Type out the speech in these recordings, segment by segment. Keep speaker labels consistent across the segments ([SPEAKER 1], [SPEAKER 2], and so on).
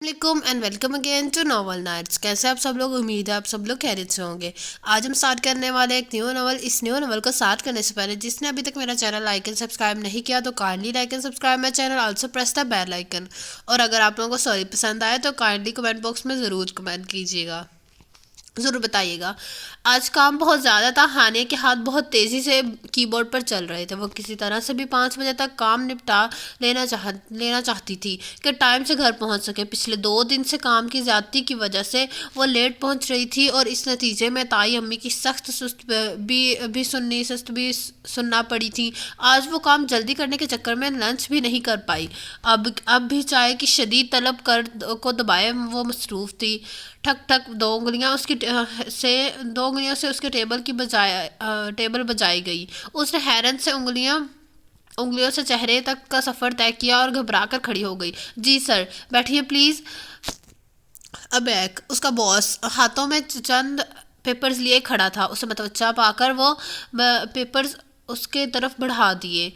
[SPEAKER 1] वालेकुम and welcome again to novel nights. कैसे आप सब लोग? उम्मीद है आप सब लोग खैरियत से होंगे। आज हम स्टार्ट करने वाले एक न्यू नॉवल। इस न्यू नॉवल को स्टार्ट करने से पहले जिसने अभी तक मेरा चैनल लाइक एंड सब्सक्राइब नहीं किया तो kindly like and subscribe my channel, also press the bell icon. और अगर आप लोगों को स्टोरी पसंद आए तो काइंडली कमेंट बॉक्स में ज़रूर कमेंट कीजिएगा, ज़रूर बताइएगा। आज काम बहुत ज़्यादा था। हानिया के हाथ बहुत तेज़ी से कीबोर्ड पर चल रहे थे। वो किसी तरह से भी 5 बजे तक काम निपटा लेना चाहती थी कि टाइम से घर पहुंच सके। पिछले 2 दिन से काम की ज़्यादती की वजह से वो लेट पहुंच रही थी और इस नतीजे में ताई अम्मी की सख्त भी सुनना पड़ी थी। आज वो काम जल्दी करने के चक्कर में लंच भी नहीं कर पाई। अब भी चाय की शदीद तलब कर को दबाए वो मसरूफ़ थी। ठक ठक दो उंगलियों से उसके टेबल बजाई गई। उसने हैरत से उंगलियों से चेहरे तक का सफ़र तय किया और घबरा कर खड़ी हो गई। जी सर, बैठिए प्लीज़। अबैक उसका बॉस हाथों में चंद पेपर्स लिए खड़ा था। उसे मतवज्जा पाकर वो पेपर्स उसके तरफ बढ़ा दिए।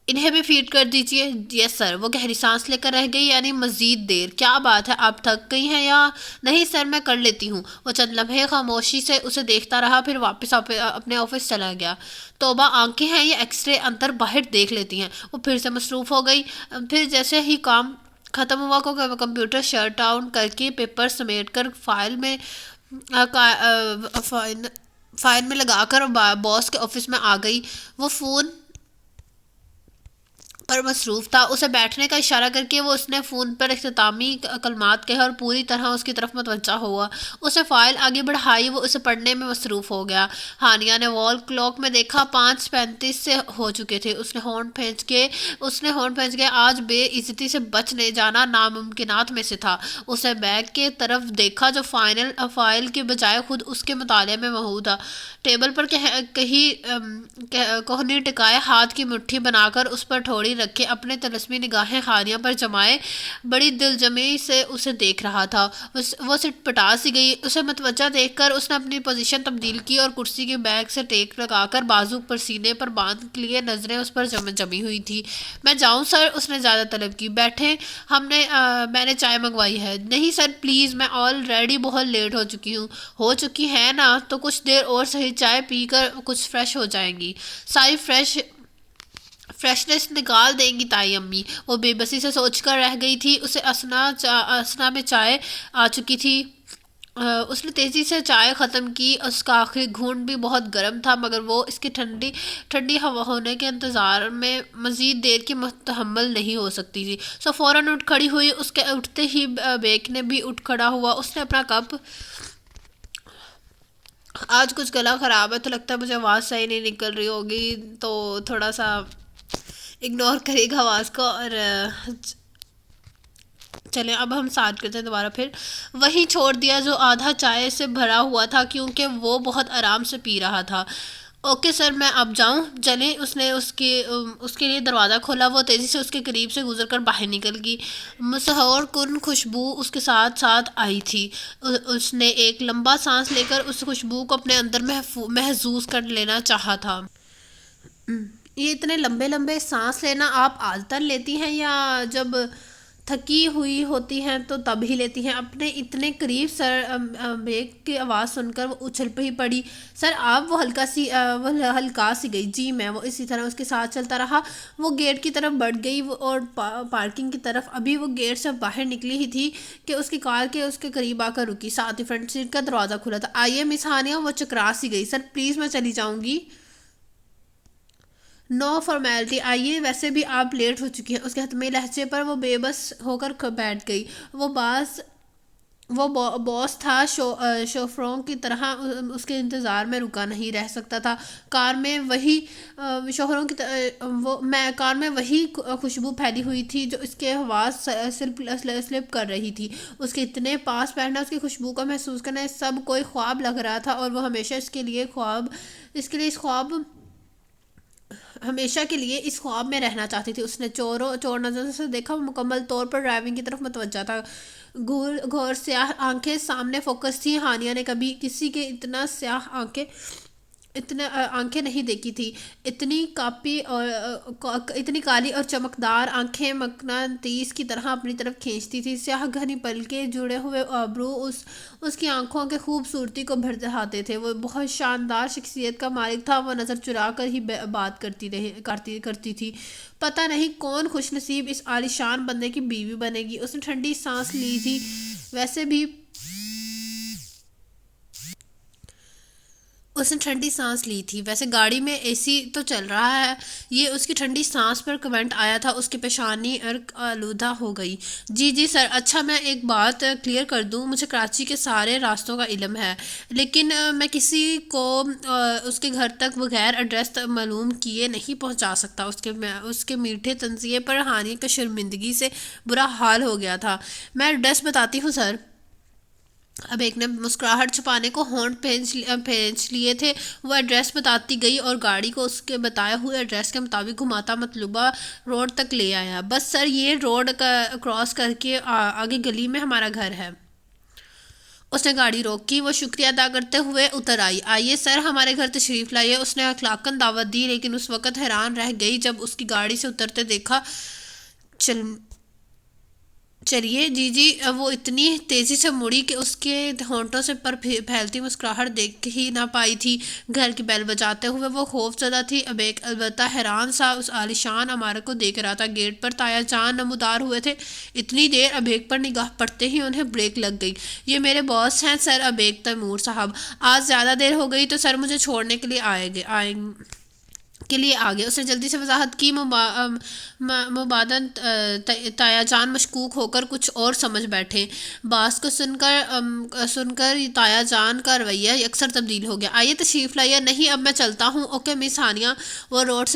[SPEAKER 1] इन्हें भी फीड कर दीजिए। Yes sir. वो गहरी सांस लेकर रह गई। यानी मजीद देर? क्या बात है, आप थक गई हैं या? नहीं सर, मैं कर लेती हूँ। वो चंद लम्हे खामोशी से उसे देखता रहा, फिर वापस अपने ऑफिस चला गया। तोबा, आंखें हैं ये एक्सरे अंदर बाहर देख लेती हैं। वो फिर से मसरूफ़ हो गई। फिर जैसे ही काम ख़त्म हुआ को कंप्यूटर शट डाउन करके पेपर समेट कर फाइल में लगाकर बॉस के ऑफिस में आ गई। वो फ़ोन पर मसरूफ़ था। उसे बैठने का इशारा करके उसने फ़ोन पर इख्तितामी कलमात कहे और पूरी तरह उसकी तरफ मुतवज्जा हुआ। उसने फ़ाइल आगे बढ़ाई। वो उसे पढ़ने में मसरूफ़ हो गया। हानिया ने वॉल क्लॉक में देखा, 5:35 से हो चुके थे। उसने होंठ फेंच के आज बेइज्जती से बच नहीं जाना नामुमकिनात में से था। उसने बैग के तरफ देखा जो फ़ाइल के बजाय खुद उसके मुताले में महू था। टेबल पर कोहनी टिकाए हाथ की मुट्ठी बनाकर उस पर ठोड़ी रखे अपने तलस्मी निगाहें हानिया पर जमाए बड़ी दिलजमी से उसे देख रहा था। वो सिटपटा सी गई। उसे मतवज्जा देखकर उसने अपनी पोजीशन तब्दील की और कुर्सी के बैग से टेक लगाकर बाजू पर सीने पर बांध लिए नजरें उस पर जमी हुई थी। मैं जाऊं सर? उसने ज़्यादा तलब की। बैठे, मैंने चाय मंगवाई है। नहीं सर प्लीज़, मैं ऑलरेडी बहुत लेट हो चुकी है ना, तो कुछ देर और सही, चाय पीकर कुछ फ्रेश हो जाएंगी। सारी फ्रेशनेस निकाल देंगी ताई अम्मी। वो बेबसी से सोचकर रह गई थी। उसे असना में चाय आ चुकी थी। उसने तेज़ी से चाय ख़त्म की। उसका आखिरी घूंट भी बहुत गर्म था, मगर वो इसकी ठंडी ठंडी हवा होने के इंतज़ार में मज़ीद देर की मुतहम्मल नहीं हो सकती थी। सो फ़ौरन उठ खड़ी हुई। उसके उठते ही बेक ने भी उठ खड़ा हुआ। उसने अपना कप आज कुछ गला ख़राब है तो लगता है मुझे आवाज़ सही नहीं निकल रही होगी, तो थोड़ा सा इग्नोर करेगा आवाज़ को। और चलें अब हम स्टार्ट करते हैं दोबारा। फिर वहीं छोड़ दिया जो आधा चाय से भरा हुआ था, क्योंकि वो बहुत आराम से पी रहा था। ओके सर, मैं अब जाऊं? चलें। उसने उसके लिए दरवाज़ा खोला। वो तेज़ी से उसके करीब से गुजरकर बाहर निकल गई। मसहूर कुन खुशबू उसके साथ साथ आई थी। उसने एक लंबा सांस लेकर उस खुशबू को अपने अंदर महसूस कर लेना चाहा था। ये इतने लंबे लंबे सांस लेना आप आदतन लेती हैं या जब थकी हुई होती हैं तो तब ही लेती हैं? अपने इतने करीब सर बेग की आवाज़ सुनकर वो उछल ही पड़ी। सर आप? वो हल्का सी गई। जी मैं। वो इसी तरह उसके साथ चलता रहा। वो गेट की तरफ बढ़ गई और पार्किंग की तरफ। अभी वो गेट से बाहर निकली ही थी कि उसकी कार के उसके करीब आकर रुकी। साथ ही फ्रंट सीट का दरवाज़ा खुला था। आइए मिस हानिया। वो चकरा सी गई। सर प्लीज़, मैं चली जाऊँगी। नो फॉर्मेलिटी, आइए। वैसे भी आप लेट हो चुकी हैं। उसके हतमी लहजे पर वो बेबस होकर बैठ गई। वो बॉस था। शोफरों की तरह उसके इंतज़ार में रुका नहीं रह सकता था। कार में वही शोहरों की कार में वही खुशबू फैली हुई थी जो इसके आवाज़ स्लिप कर रही थी। उसके इतने पास बैठना, उसकी खुशबू का महसूस करना, सब कोई ख्वाब लग रहा था और वो हमेशा इस ख्वाब हमेशा के लिए इस ख्वाब में रहना चाहती थी। उसने चोर नज़र से देखा। वो मुकम्मल तौर पर ड्राइविंग की तरफ मुतवज्जा था। घोर स्याह आंखें सामने फोकस थी। हानिया ने कभी किसी के इतना स्याह आंखें इतने आंखें नहीं देखी थी। इतनी कापी और इतनी काली और चमकदार आंखें मकनातीस की तरह अपनी तरफ खींचती थी। स्याह घनी पलके जुड़े हुए अब्रू उसकी आंखों के खूबसूरती को भर दिखाते थे। वो बहुत शानदार शख्सियत का मालिक था। वो नज़र चुरा कर ही बात करती थी। पता नहीं कौन खुशनसीब इस आलिशान बंदे की बीवी बनेगी। उसने ठंडी सांस ली थी। वैसे भी उसने ठंडी सांस ली थी। वैसे गाड़ी में एसी तो चल रहा है। ये उसकी ठंडी सांस पर कमेंट आया था। उसकी पेशानी अर्क आलूदा हो गई। जी जी सर। अच्छा, मैं एक बात क्लियर कर दूं, मुझे कराची के सारे रास्तों का इल्म है, लेकिन मैं किसी को उसके घर तक बगैर एड्रेस मालूम किए नहीं पहुंचा सकता। उसके मीठे तंजिए पर हानि की शर्मिंदगी से बुरा हाल हो गया था। मैं एड्रेस बताती हूँ सर। अब एक ने मुस्कुराहट छुपाने को होंठ खींच लिए थे। वो एड्रेस बताती गई और गाड़ी को उसके बताए हुए एड्रेस के मुताबिक घुमाता मतलूबा रोड तक ले आया। बस सर, ये रोड क्रॉस करके आगे गली में हमारा घर है। उसने गाड़ी रोकी। वो शुक्रिया अदा करते हुए उतर आई। आइए सर, हमारे घर तशरीफ़ लाइए। उसने अखलाकन दावत दी, लेकिन उस वक़्त हैरान रह गई जब उसकी गाड़ी से उतरते देखा। चल चलिए जी जी। वो इतनी तेज़ी से मुड़ी कि उसके होंठों से पर फैलती मुस्कुराहट देख ही ना पाई थी। घर की बेल बजाते हुए वो खौफजदा थी। अब एक अलबत्ता हैरान सा उस आलिशान इमारत को देख रहा था। गेट पर ताया जान नमूदार हुए थे। इतनी देर अबेक पर निगाह पड़ते ही उन्हें ब्रेक लग गई। ये मेरे बॉस हैं सर, अबेक तैमूर साहब। आज ज़्यादा देर हो गई तो सर मुझे छोड़ने के लिए आ गए। उसने जल्दी से वजाहत की। मुबादन तायाजान मशकूक होकर कुछ और समझ बैठे। बास को सुनकर तायाजान का रवैया अक्सर तब्दील हो गया। आइए तशरीफ़ लाइए। नहीं, अब मैं चलता हूँ। ओके मिस हानिया। वो रूट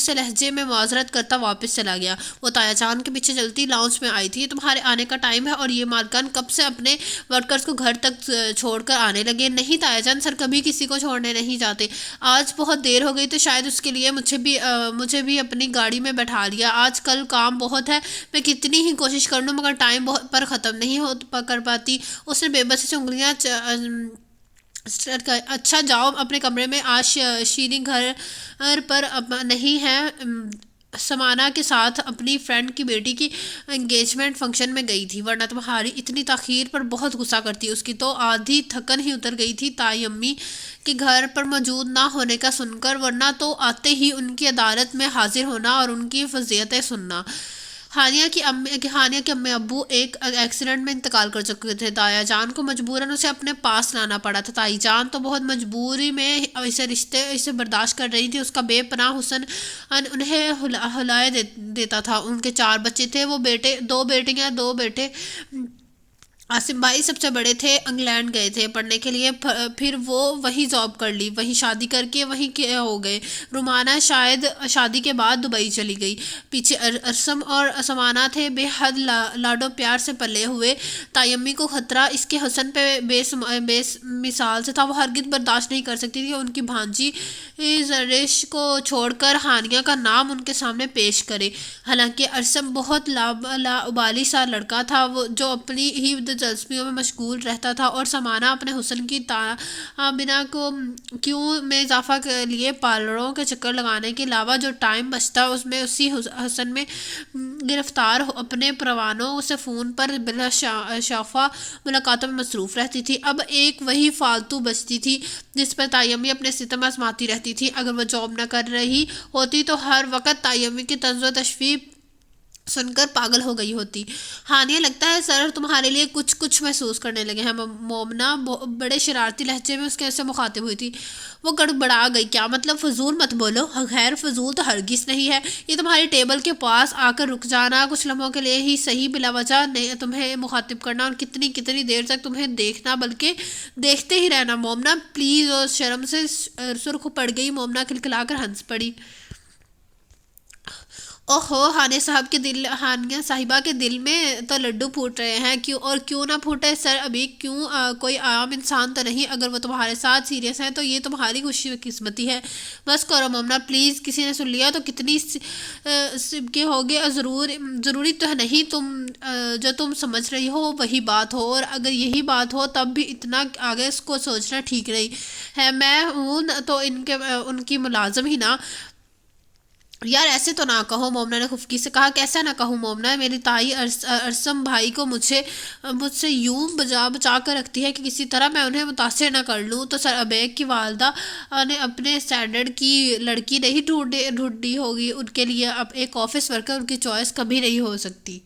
[SPEAKER 1] से लहजे में माजरत करता वापस चला गया। वो तायाजान के पीछे चलती लाउंज में आई थी। तुम्हारे आने का टाइम है और ये मालकान कब से अपने वर्कर्स को घर तक छोड़कर आने लगे। नहीं तायाजान सर, कभी किसी को छोड़ने नहीं जाते। आज बहुत देर हो गई तो शायद उसके लिए मुझे भी अपनी गाड़ी में बैठा लिया। आज कल काम बहुत है। मैं कितनी ही कोशिश कर लूँ मगर टाइम बहुत पर ख़त्म नहीं हो कर पाती। उसने बेबसी से उंगलियाँ अच्छा जाओ अपने कमरे में। आज शीरी घर पर अब नहीं है। समाना के साथ अपनी फ्रेंड की बेटी की एंगेजमेंट फंक्शन में गई थी, वरना तुम्हारी इतनी ताख़ीर पर बहुत गुस्सा करती। उसकी तो आधी थकन ही उतर गई थी ताई अम्मी के घर पर मौजूद ना होने का सुनकर, वरना तो आते ही उनकी अदालत में हाजिर होना और उनकी फजीयतें सुनना। हानिया के अम्मी अब्बू एक एक्सीडेंट में इंतकाल कर चुके थे। ताया जान को मजबूरन उसे अपने पास लाना पड़ा था। ताई जान तो बहुत मजबूरी में इसे बर्दाश्त कर रही थी। उसका बेपनाह हुस्न उन्हें हुलाए देता था। उनके 4 बच्चे थे। वो दो बेटियां 2 बेटे। आसिम भाई सबसे बड़े थे, इंग्लैंड गए थे पढ़ने के लिए। फिर वो वहीं जॉब कर ली, वहीं शादी करके वहीं के हो गए। रुमाना शायद शादी के बाद दुबई चली गई। पीछे अरसम और समाना थे, बेहद लाडो प्यार से पले हुए। तायम्मी को खतरा इसके हुस्न पे बेस मिसाल से था। वो हरगिज़ बर्दाश्त नहीं कर सकती थी उनकी भांजी जरेश को छोड़कर हानिया का नाम उनके सामने पेश करे। हालांकि अरसम बहुत लाउबाली सा लड़का था, वो जो अपनी ही दिलचस्पियों में मशगूल रहता था, और समाना अपने हुस्न की बिना को क्यों में इजाफा के लिए पार्लरों के चक्कर लगाने के अलावा जो टाइम बचता उसमें उसी हुस्न में गिरफ्तार अपने परवानों से फ़ोन पर बिला शाफा मुलाकातों में मसरूफ़ रहती थी। अब एक वही फालतू बचती थी जिस पर तायम्मी अपने सितम आजमाती रहती थी। अगर वह जॉब न कर रही होती तो हर वक्त तायम्मी की तंज़ तशफ़ी सुनकर पागल हो गई होती। हानिया, लगता है सर तुम्हारे लिए कुछ महसूस करने लगे हैं। मोमना बड़े शरारती लहजे में उसके ऐसे मुखातिब हुई थी। वो गड़बड़ा गई। क्या मतलब? फजूल मत बोलो। खैर, फजूल तो हरगिज़ नहीं है। ये तुम्हारी टेबल के पास आकर रुक जाना, कुछ लम्हों के लिए ही सही, बिला वजह नहीं तुम्हें मुखातिब करना और कितनी कितनी देर तक तुम्हें देखना, बल्कि देखते ही रहना। मोमना प्लीज़। और शर्म से सुर्ख पड़ गई। मोमना खिलखिलाकर हंस पड़ी। ओहो, हानिया साहिबा के दिल में तो लड्डू फूट रहे हैं। क्यों, और क्यों ना फूटे सर, अभी क्यों, कोई आम इंसान तो नहीं। अगर वो तुम्हारे साथ सीरियस है तो ये तुम्हारी खुशी किस्मती है। बस करो ममना प्लीज़, किसी ने सुन लिया तो कितनी सिबके होगी। और ज़रूरी तो है नहीं जो तुम समझ रही हो वही बात हो। और अगर यही बात हो तब भी इतना आगे इसको सोचना ठीक नहीं है। मैं हूँ तो उनकी मुलाजम ही ना। यार ऐसे तो ना कहो, मोमना ने खुफकी से कहा। कैसा ना कहूँ मोमना, मेरी ताई अरसम भाई को मुझसे यूं बचा बचा कर रखती है कि किसी तरह मैं उन्हें मुतासर ना कर लूँ। तो सर अबेग की वालदा ने अपने स्टैंडर्ड की लड़की नहीं ढूंढी होगी उनके लिए। अब एक ऑफिस वर्कर उनकी चॉइस कभी नहीं हो सकती।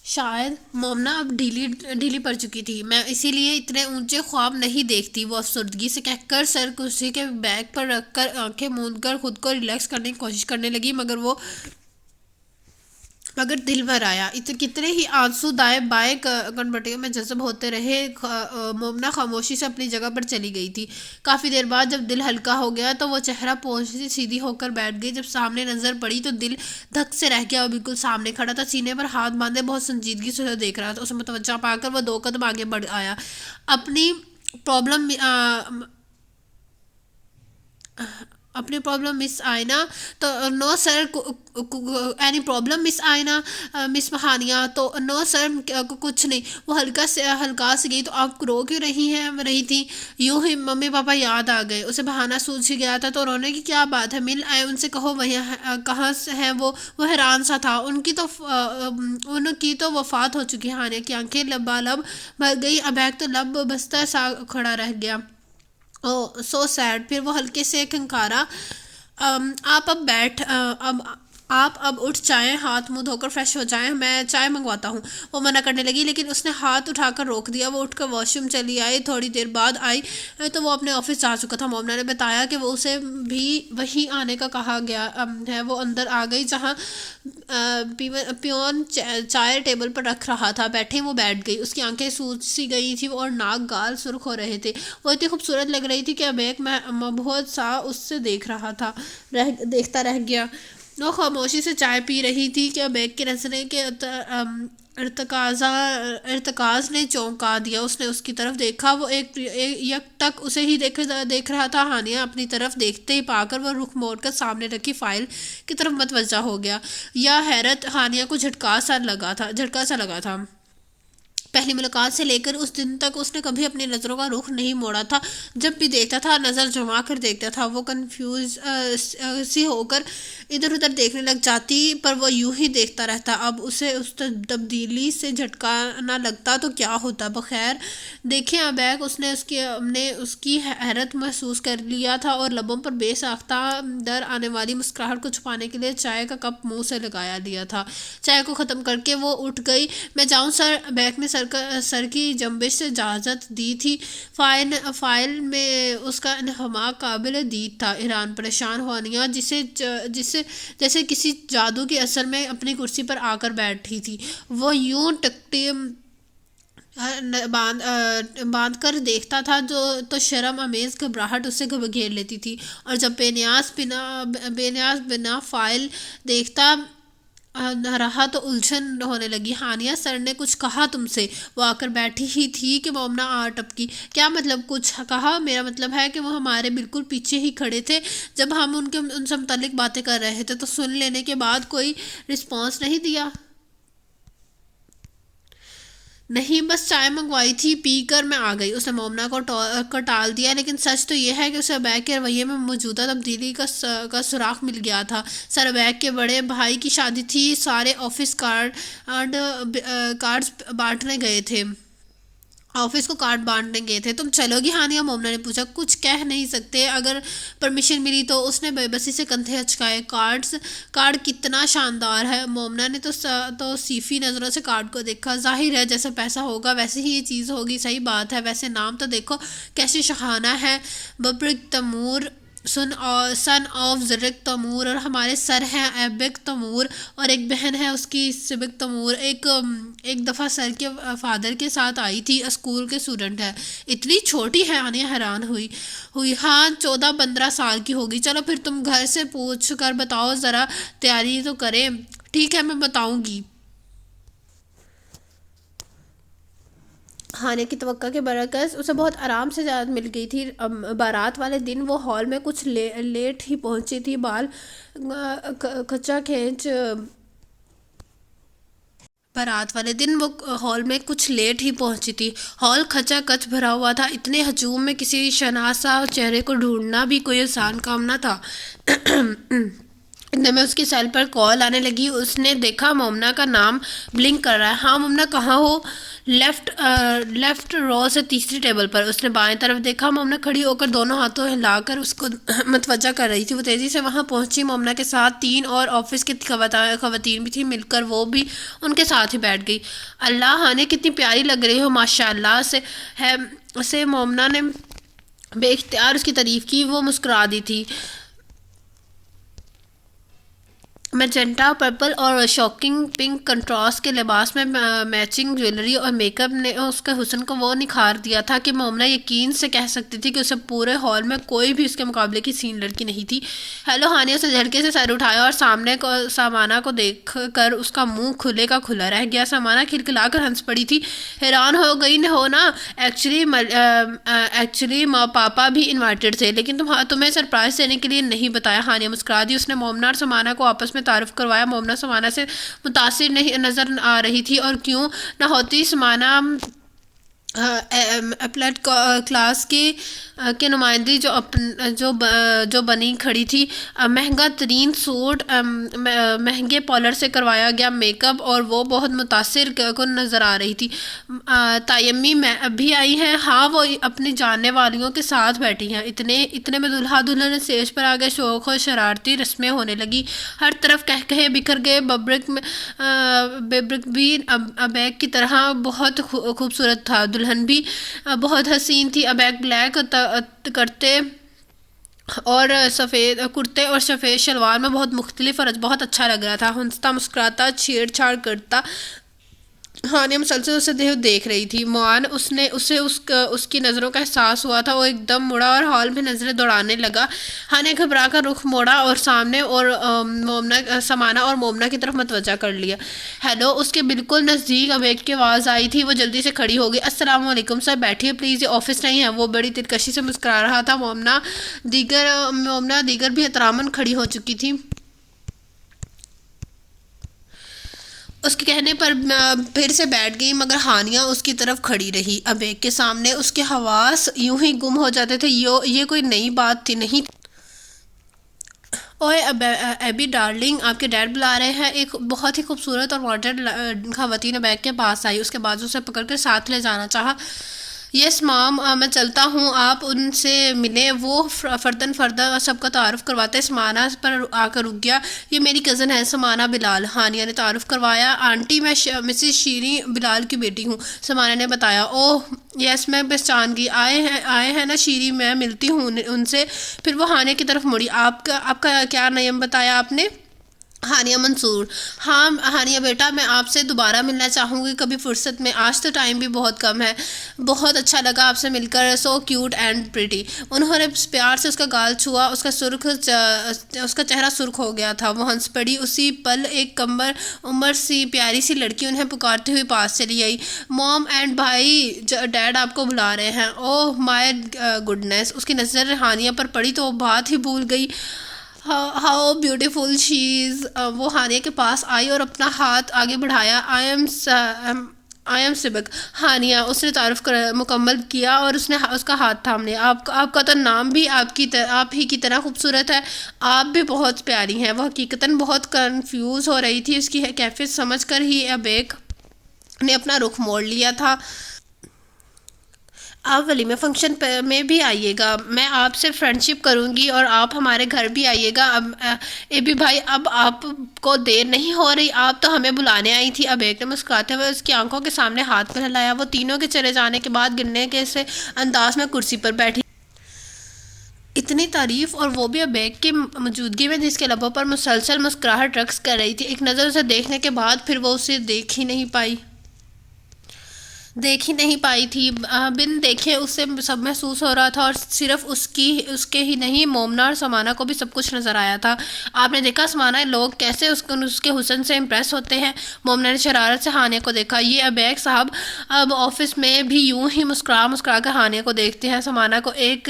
[SPEAKER 1] शायद मोमना अब ढीली ढीली पड़ चुकी थी। मैं इसीलिए इतने ऊंचे ख्वाब नहीं देखती, वो अफसरदगी से कहकर सर कुर्सी के बैग पर रखकर आंखें मूंद कर खुद को रिलैक्स करने की कोशिश करने लगी। मगर दिल भर आया। कितने ही आंसू दाएं बाएं कनपटियों में जज्ब होते रहे। मोमना खामोशी से अपनी जगह पर चली गई थी। काफ़ी देर बाद जब दिल हल्का हो गया तो वो चेहरा पोंछती सीधी होकर बैठ गई। जब सामने नज़र पड़ी तो दिल धक से रह गया। वो बिल्कुल सामने खड़ा था, सीने पर हाथ बांधे बहुत संजीदगी से उसे देख रहा था। उसे मुतवज्जा पाकर वह 2 कदम आगे बढ़ आया। अपनी प्रॉब्लम अपनी प्रॉब्लम मिस आयना, तो no sir, any problem miss Aina, miss महानिया, तो नो सर, कुछ नहीं। वो हल्का से गई। तो आप रो क्यों रही थी? यूं ही मम्मी पापा याद आ गए। उसे बहाना सूझ ही गया था। तो रोने की क्या बात है, मिल आए उनसे, कहो वही कहाँ से है वो हैरान सा था। उनकी तो वफात हो चुकी। हानिया की आंखें लबालब भर गई। अबैग तो लब बस्ता सा खड़ा रह गया। ओ सो सैड। फिर वो हल्के से खंखारा। आप अब बैठ अब आप अब उठ जाएं, हाथ मुंह धोकर फ्रेश हो जाएं, मैं चाय मंगवाता हूँ। वो मना करने लगी लेकिन उसने हाथ उठाकर रोक दिया। वो उठकर वॉशरूम चली आई। थोड़ी देर बाद आई तो वो अपने ऑफिस जा चुका था। मोमना ने बताया कि वो उसे भी वहीं आने का कहा गया है। वो अंदर आ गई जहाँ पियोन चाय टेबल पर रख रहा था। बैठे वो बैठ गई। उसकी आंखें सूज सी गई थी और नाक गाल सुर्ख हो रहे थे। वो इतनी खूबसूरत लग रही थी कि अबेक बहुत सा उससे देखता रह गया। वो खामोशी से चाय पी रही थी कि अबेग के नजरे के इर्तकाज ने चौंका दिया। उसने उसकी तरफ देखा। वो एक टक उसे ही देख रहा था। हानिया अपनी तरफ देखते ही पाकर वो रुख मोड़कर सामने रखी फाइल की तरफ मतवज्जा हो गया। यह हैरत हानिया को झटका सा लगा था। पहली मुलाकात से लेकर उस दिन तक उसने कभी अपनी नज़रों का रुख नहीं मोड़ा था। जब भी देखता था नज़र जमा कर देखता था। वो कंफ्यूज सी होकर इधर उधर देखने लग जाती, पर वो यूं ही देखता रहता। अब उसे उस तब्दीली से झटका ना लगता तो क्या होता। बखैर देखें अबैक, हमने उसकी हैरत महसूस कर लिया था और लबों पर बेसाख्ता डर आने वाली मुस्कुराहट को छुपाने के लिए चाय का कप मुंह से लगाया दिया था। चाय को ख़त्म करके वो उठ गई। मैं जाऊँ सर? अबैक ने सर की जंबिश से इजाज़त दी थी। फाइल में उसका इन्हमा काबिल दीद था। ईरान परेशान हुआनिया जैसे किसी जादू के असर में अपनी कुर्सी पर आकर बैठी थी। वो यूं टकटी बांध कर देखता था तो शर्म अमेज घबराहट उसे घेर लेती थी। और जब बेनियाज बिना फाइल देखता रहा तो उलझन होने लगी। हानिया सर ने कुछ कहा तुमसे? वो आकर बैठी ही थी कि मोमना आ टपकी। क्या मतलब कुछ कहा? मेरा मतलब है कि वो हमारे बिल्कुल पीछे ही खड़े थे जब हम उनसे मुतालिक बातें कर रहे थे। तो सुन लेने के बाद कोई रिस्पॉन्स नहीं दिया? नहीं, बस चाय मंगवाई थी, पी कर मैं आ गई। उसने मोमना को टाल दिया। लेकिन सच तो यह है कि उसे अबैक के रवैये में मौजूदा तब्दीली का सुराख मिल गया था। सर अबैक के बड़े भाई की शादी थी। सारे ऑफिस कार्ड्स बांटने गए थे। ऑफिस को कार्ड बांटने गए थे। तुम चलोगी हानिया? मोमना ने पूछा। कुछ कह नहीं सकते, अगर परमिशन मिली तो। उसने बेबसी से कंधे अचकाए। कार्ड कितना शानदार है। मोमना ने तो सीफी नज़रों से कार्ड को देखा। जाहिर है जैसा पैसा होगा वैसे ही ये चीज़ होगी। सही बात है। वैसे नाम तो देखो कैसे शहाना है, बब्र तमूर सन ऑफ ज़रिक तमूर, और हमारे सर हैं एबिक तमूर, और एक बहन है उसकी सिबिक तमूर। एक दफ़ा सर के फादर के साथ आई थी, स्कूल के स्टूडेंट है। इतनी छोटी है, आने हैरान हुई। हाँ, 14-15 साल की होगी। चलो फिर तुम घर से पूछ कर बताओ ज़रा, तैयारी तो करें। ठीक है, मैं बताऊँगी। खाने की तवक्का के बरकस उसे बहुत आराम से इजाज़त मिल गई थी। बारात वाले दिन वो हॉल में कुछ लेट ही पहुंची थी। बाल खच्चा खींच बारात वाले दिन वो हॉल में कुछ लेट ही पहुंची थी। हॉल खचाखच भरा हुआ था। इतने हजूम में किसी शनासा चेहरे को ढूंढना भी कोई आसान काम ना था। इतने में उसकी सेल पर कॉल आने लगी। उसने देखा मोमना का नाम ब्लिंक कर रहा है। हाँ मोमना, कहाँ हो? लेफ्ट रो से तीसरी टेबल पर। उसने बाएं तरफ देखा। मोमना खड़ी होकर दोनों हाथों हिलाकर उसको मतवजा कर रही थी। वो तेज़ी से वहाँ पहुंची। मोमना के साथ 3 और ऑफिस की खवातीन भी थी। मिलकर वो भी उनके साथ ही बैठ गई। अल्लाह हाने, कितनी प्यारी लग रही हो माशाल्लाह से मोमना ने बेख्तियार उसकी तारीफ़ की। वो मुस्कुरा दी थी। मैजेंटा पर्पल और शॉकिंग पिंक कंट्रास्ट के लिबास में मैचिंग ज्वेलरी और मेकअप ने उसके हुस्न को वो निखार दिया था कि मोमना यकीन से कह सकती थी कि उसे पूरे हॉल में कोई भी उसके मुकाबले की सीन लड़की नहीं थी। हेलो, हानिया से झटके से सर उठाया और सामने को सामाना को देख कर उसका मुंह खुले का खुला रह गया। सामाना खिलखिला कर हंस पड़ी थी। हैरान हो गई न हो ना? एक्चुअली पापा भी इन्वाइटेड थे, लेकिन तुम्हें सरप्राइज देने के लिए नहीं बताया। हानिया मुस्कुरा दी। उसने मोमना और समाना को आपस में तारुफ करवाया। मोमना समाना से मुतासिर नहीं नजर आ रही थी, और क्यों ना होती। समाना अपलेट क्लास की के नुमाइंदी जो बनी खड़ी थी। महंगा तरीन सूट, महंगे पॉलर से करवाया गया मेकअप, और वो बहुत मुतासिर को नज़र आ रही थी। तायम्मी भी आई हैं। हाँ, वो अपनी जानने वालियों के साथ बैठी हैं। इतने में दूल्हा दुल्हन स्टेज पर आ गए। शौक और शरारती रस्में होने लगी। हर तरफ कह कहे बिखर गए। बेब्रिक भी अबैग की तरह बहुत खूबसूरत था। दुल्हन भी बहुत हसीन थी। अबैग ब्लैक करते और सफ़ेद कुर्ते और सफ़ेद शलवार में बहुत मुख्तलिफ और बहुत अच्छा लग रहा था। हंसता मुस्कुराता छेड़छाड़ करता हानिया मुसलसल उसे देख रही थी। मुआन उसकी नज़रों का एहसास हुआ था। वो एकदम मुड़ा और हॉल में नज़रें दौड़ाने लगा। हानिया घबरा कर रुख मोड़ा और सामने और समाना और मोमना की तरफ मतवजा कर लिया। हेलो, उसके बिल्कुल नज़दीक अबेग की आवाज़ आई थी। वो जल्दी से खड़ी हो गई। अस्सलाम वालेकुम सर, बैठिए प्लीज़, ये ऑफिस नहीं है। वो बड़ी तिरकशी से मुस्कुरा रहा था। मोमना दीगर भी एहतरामन खड़ी हो चुकी थी। उसके कहने पर फिर से बैठ गई, मगर हानिया उसकी तरफ खड़ी रही। अबेग के सामने उसके हवास यूं ही गुम हो जाते थे। ये कोई नई बात थी नहीं। ओए एबी डार्लिंग, आपके डैड बुला रहे हैं। एक बहुत ही खूबसूरत और मॉडर्न खवातीन अबेग के पास आई। उसके बाजू से पकड़कर साथ ले जाना चाहा। यस माम, मैं चलता हूँ, आप उनसे मिलें। वो फर्दन सबका तारुफ करवाते समाना पर आकर रुक गया। ये मेरी कज़न है समाना बिलाल। हानिया ने तारुफ करवाया। आंटी, मैं मिसेस शीरी बिलाल की बेटी हूँ, समाना ने बताया। ओह यस, मैं पहचान गई। आए हैं ना शीरी, मैं मिलती हूँ उनसे। फिर वो हानिया की तरफ मुड़ी। आपका क्या नाम बताया आपने? हानिया मंसूर। हाँ हानिया बेटा, मैं आपसे दोबारा मिलना चाहूँगी कभी फुर्सत में। आज तो टाइम भी बहुत कम है। बहुत अच्छा लगा आपसे मिलकर। So cute and pretty. उन्होंने प्यार से उसका गाल छुआ। उसका चेहरा सुर्ख हो गया था। वो हंस पड़ी। उसी पल एक कमर उम्र सी प्यारी सी लड़की उन्हें पुकारते हुए पास चली आई। मॉम एंड भाई, डैड आपको बुला रहे हैं। Oh my goodness. उसकी नज़र हानिया पर पड़ी तो वो बात ही भूल गई। How beautiful she is. वो हानिया के पास आई और अपना हाथ आगे बढ़ाया। I am सिबक। हानिया, उसने तारुफ मुकम्मल किया और उसका हाथ थाम लिया। आपका तो नाम भी आप ही की तरह खूबसूरत है। आप भी बहुत प्यारी हैं। वह हकीकतन बहुत कंफ्यूज हो रही थी। उसकी कैफियत समझ कर ही अबेग ने अपना रुख मोड़ लिया था। आप वलीमे फंक्शन में भी आइएगा। मैं आपसे फ्रेंडशिप करूंगी और आप हमारे घर भी आइएगा। अब एबी भाई, अब आपको देर नहीं हो रही? आप तो हमें बुलाने आई थी। अब एक ने मुस्कुराते हुए उसकी आंखों के सामने हाथ पर हिलाया। वो तीनों के चले जाने के बाद गिरने के से अंदाज में कुर्सी पर बैठी। इतनी तारीफ, और वो भी अबैक की मौजूदगी में, जिसके लबों पर मुसलसल मुस्कुराहट रक्स कर रही थी। एक नज़र उसे देखने के बाद फिर वो उसे देख ही नहीं पाई थी। बिन देखे उसे सब महसूस हो रहा था, और सिर्फ उसकी उसके ही नहीं, मोमना और समाना को भी सब कुछ नज़र आया था। आपने देखा समाना, लोग कैसे उसके हुस्न से इम्प्रेस होते हैं। मोमना ने शरारत से हानिया को देखा। ये अबैक साहब अब ऑफिस में भी यूं ही मुस्कुरा मुस्कुरा कर हानिया को देखते हैं। समाना को एक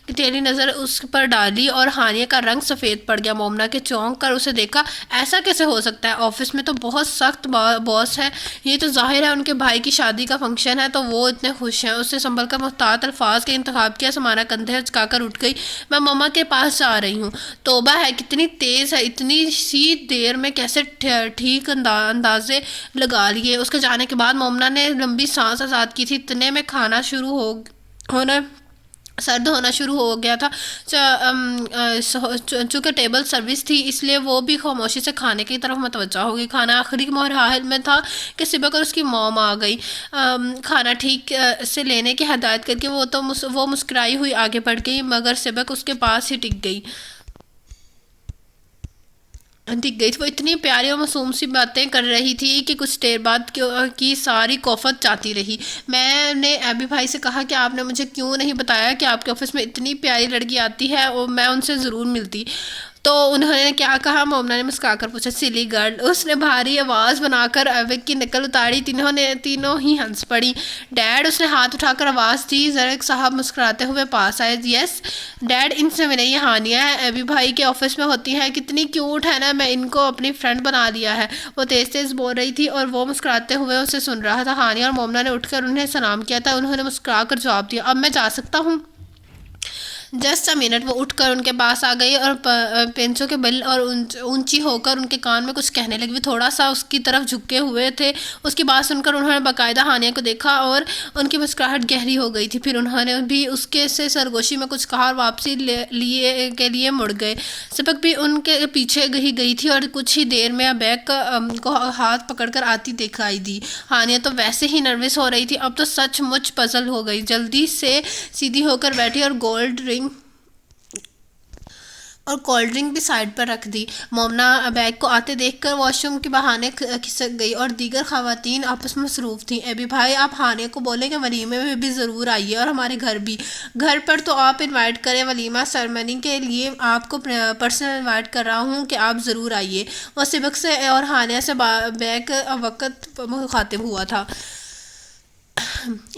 [SPEAKER 1] टेढ़ी नज़र उस पर डाली और हानिया का रंग सफ़ेद पड़ गया। मोमना के चौंक कर उसे देखा। ऐसा कैसे हो सकता है? ऑफिस में तो बहुत सख्त बॉस है। ये तो जाहिर है उनके भाई की शादी का फंक्शन है, तो वो इतने खुश हैं। उसने संभल कर मुहतात अल्फाज के इंतखाब किया। समाना कंधे उचकाकर उठ गई। मैं मम्मा के पास जा रही हूँ। तोबा है, कितनी तेज़ है, इतनी सी देर में कैसे ठीक अंदाजे लगा लिए। उसके जाने के बाद मोमना ने लंबी सांस आज़ाद की थी। इतने में खाना शुरू होना सर्द होना शुरू हो गया था। चूँकि टेबल सर्विस थी, इसलिए वो भी खामोशी से खाने की तरफ मतवज्जा हो गई। खाना आखिरी मरहल में था कि सिबक और उसकी मॉम आ गई। खाना ठीक से लेने की हदायत करके वो मुस्कुराई हुई आगे बढ़ गई, मगर सिबक उसके पास ही टिक गई थी। वो इतनी प्यारी और मासूम सी बातें कर रही थी कि कुछ देर बाद की सारी कोफत जाती रही। मैंने एबी भाई से कहा कि आपने मुझे क्यों नहीं बताया कि आपके ऑफिस में इतनी प्यारी लड़की आती है, और मैं उनसे ज़रूर मिलती। तो उन्होंने क्या कहा? मोमना ने मुस्कुराकर पूछा। Silly girl. उसने भारी आवाज़ बनाकर अबैक की नकल उतारी। तीनों ही हंस पड़ी। डैड। उसने हाथ उठाकर आवाज़ दी। जरक साहब मुस्कुराते हुए पास आए। यस डैड, इनसे मिले, ये हानिया है, एबी भाई के ऑफिस में होती हैं। कितनी क्यूट है ना, मैं इनको अपनी फ्रेंड बना लिया है। वो तेज़ तेज़ बोल रही थी और वो मुस्कुराते हुए उसे सुन रहा था। हानिया और मोमना ने उठकर उन्हें सलाम किया था। उन्होंने मुस्कुरा कर जवाब दिया। अब मैं जा सकता हूँ? Just a minute. वो उठकर उनके पास आ गई और पेंचों के बल और ऊंची होकर उनके कान में कुछ कहने लगी। वे थोड़ा सा उसकी तरफ झुके हुए थे। उसकी बात सुनकर उन्होंने बाकायदा हानिया को देखा और उनकी मुस्कुराहट गहरी हो गई थी। फिर उन्होंने भी उसके से सरगोशी में कुछ कहा और वापसी के लिए मुड़ गए। सिपक भी उनके पीछे गई थी और कुछ ही देर में अबैक को हाथ पकड़कर आती दिखाई दी। हानिया तो वैसे ही नर्वस हो रही थी, अब तो सचमुच पजल हो गई। जल्दी से सीधी होकर बैठी और कोल्ड ड्रिंक भी साइड पर रख दी। मोमना बैग को आते देखकर वॉशरूम के बहाने खिसक गई और दीगर खवातीन आपस में मसरूफ़ थीं। एबी भाई, आप हानिया को बोलें कि वलीमे में भी ज़रूर आइए, और हमारे घर भी। घर पर तो आप इनवाइट करें, वलीमा सेरेमनी के लिए आपको पर्सनल इनवाइट कर रहा हूँ कि आप ज़रूर आइए। वह सिबक से और हानिया से बैग वक़्त मुखातिब हुआ था।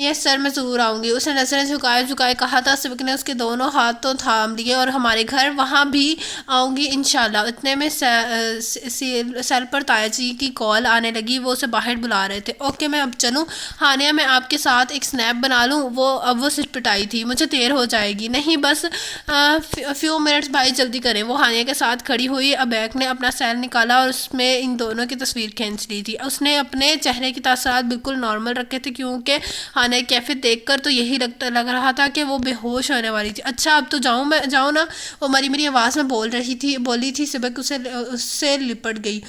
[SPEAKER 1] यस सर, मैं ज़रूर आऊँगी। उसने नज़रें झुकाए झुकाए कहा था। सिबक ने उसके दोनों हाथ तो थाम लिए। और हमारे घर, वहाँ भी आऊँगी इंशाल्लाह। इतने में सेल पर ताया जी की कॉल आने लगी। वो उसे बाहर बुला रहे थे। ओके, मैं अब चलूँ? हानिया, मैं आपके साथ एक स्नैप बना लूँ? अब वो सिर पिटाई थी। मुझे देर हो जाएगी। नहीं, बस फ्यू मिनट्स भाई, जल्दी करें। वो हानिया के साथ खड़ी हुई। अबैक ने अपना सेल निकाला और उसमें इन दोनों की तस्वीर खींच ली थी। उसने अपने चेहरे की तासरात बिल्कुल नॉर्मल रखे थे, क्योंकि हानिया कैफे देखकर तो यही लग रहा था कि वो बेहोश होने वाली थी। अच्छा, अब तो जाऊँ ना? वो मेरी आवाज़ में बोली थी। सिबक उससे लिपट गई।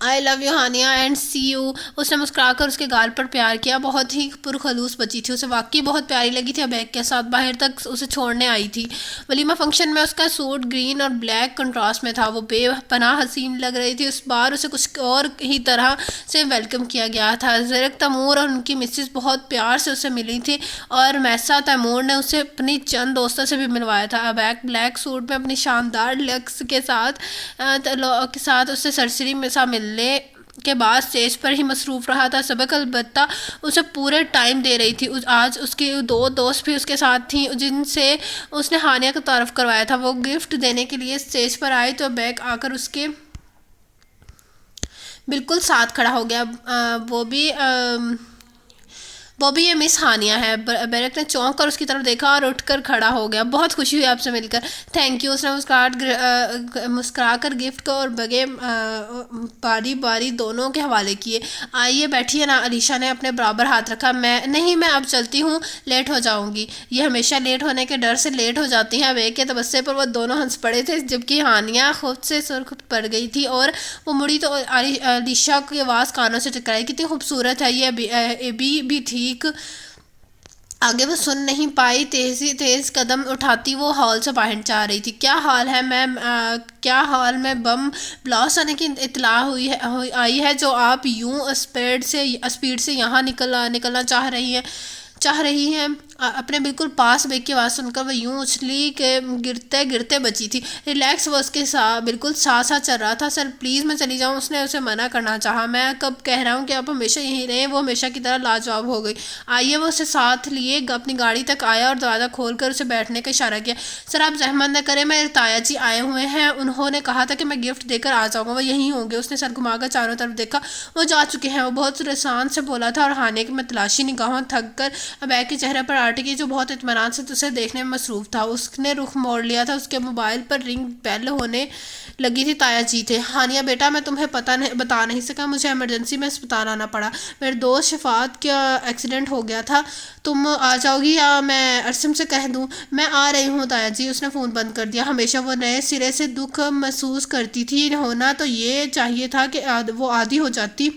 [SPEAKER 1] I love you Haniya and see you. उसने मुस्कुराकर उसके गाल पर प्यार किया। बहुत ही पुरखलूस बची थी। उसे वाकई बहुत प्यारी लगी थी। अबैक के साथ बाहर तक उसे छोड़ने आई थी। वलीमा फंक्शन में उसका सूट ग्रीन और ब्लैक कंट्रास्ट में था। वो बेपनाह हसीन लग रही थी। उस बार उसे कुछ और ही तरह से वेलकम किया गया था। ज़रक तैमूर और उनकी मिसेस बहुत प्यार से उसे मिली थी, और मैसा तैमूर ने उसे अपनी चंद दोस्तों से भी मिलवाया था। अबैक ब्लैक सूट में अपनी शानदार लुक्स के साथ उससे सरसरी में मिलने के बाद स्टेज पर ही मसरूफ़ रहा था। सबक अलबत्ता उसे पूरे टाइम दे रही थी। आज उसकी दो दोस्त भी उसके साथ थीं, जिनसे उसने हानिया का तारुफ करवाया था। वो गिफ्ट देने के लिए स्टेज पर आई तो बैग आकर उसके बिल्कुल साथ खड़ा हो गया। वो भी ये मिस हानिया है। बैरक ने चौंक कर उसकी तरफ देखा और उठकर खड़ा हो गया। बहुत खुशी हुई आपसे मिलकर। Thank you. उसने मुस्कुरा कर गिफ्ट को और बगे बारी बारी दोनों के हवाले किए। आइए बैठिए ना। अलीशा ने अपने बराबर हाथ रखा। मैं अब चलती हूँ, लेट हो जाऊँगी। ये हमेशा लेट होने के डर से लेट हो जाती हैं। वे के तबस्से पर वो दोनों हंस पड़े थे, जबकि हानिया खुद से सुर्ख पड़ गई थी और वो मुड़ी तो अलीशा की आवाज़ कानों से टकराई। कितनी खूबसूरत है ये भी थी। आगे वो सुन नहीं पाई, तेज कदम उठाती वो हॉल से बाहर जा रही थी। क्या हाल है मैम? क्या हाल में बम ब्लास्ट आने की इत्तला आई है जो आप यूं स्पीड से यहाँ निकलना चाह रही हैं। अपने बिल्कुल पास बैग की आवाज़ सुनकर वह यूं उछली कि गिरते गिरते बची थी। रिलैक्स, वो उसके साथ बिल्कुल साथ साथ चल रहा था। सर प्लीज़ मैं चली जाऊं, उसने उसे मना करना चाहा। मैं कब कह रहा हूं कि आप हमेशा यहीं रहें। वो हमेशा की तरह लाजवाब हो गई। आइए, वो उसे साथ लिए अपनी गाड़ी तक आया और दरवाज़ा खोलकर उसे बैठने का इशारा किया। सर आप जहमत न करें, मेरे ताया जी आए हुए हैं, उन्होंने कहा था कि मैं गिफ्ट देकर आ जाऊँगा, वो यहीं होंगे। उसने सर घुमाकर चारों तरफ देखा। वो जा चुके हैं, वो बहुत शान से बोला था। और हानिया की मैं तलाशी निगाहों थक कर अबैक के चेहरे पर आटे की, जो बहुत इत्मीनान से उसे देखने में मसरूफ था। उसने रुख मोड़ लिया था। उसके मोबाइल पर रिंग बेल होने लगी थी। ताया जी थे। हानिया बेटा, मैं तुम्हें बता नहीं सका, मुझे इमरजेंसी में अस्पताल आना पड़ा। मेरे दोस्त शफात का एक्सीडेंट हो गया था। तुम आ जाओगी या मैं अरसम से कह दूँ? मैं आ रही हूँ ताया जी। उसने फ़ोन बंद कर दिया। हमेशा वो नए सिरे से दुख महसूस करती थी। होना तो ये चाहिए था कि वो आदी हो जाती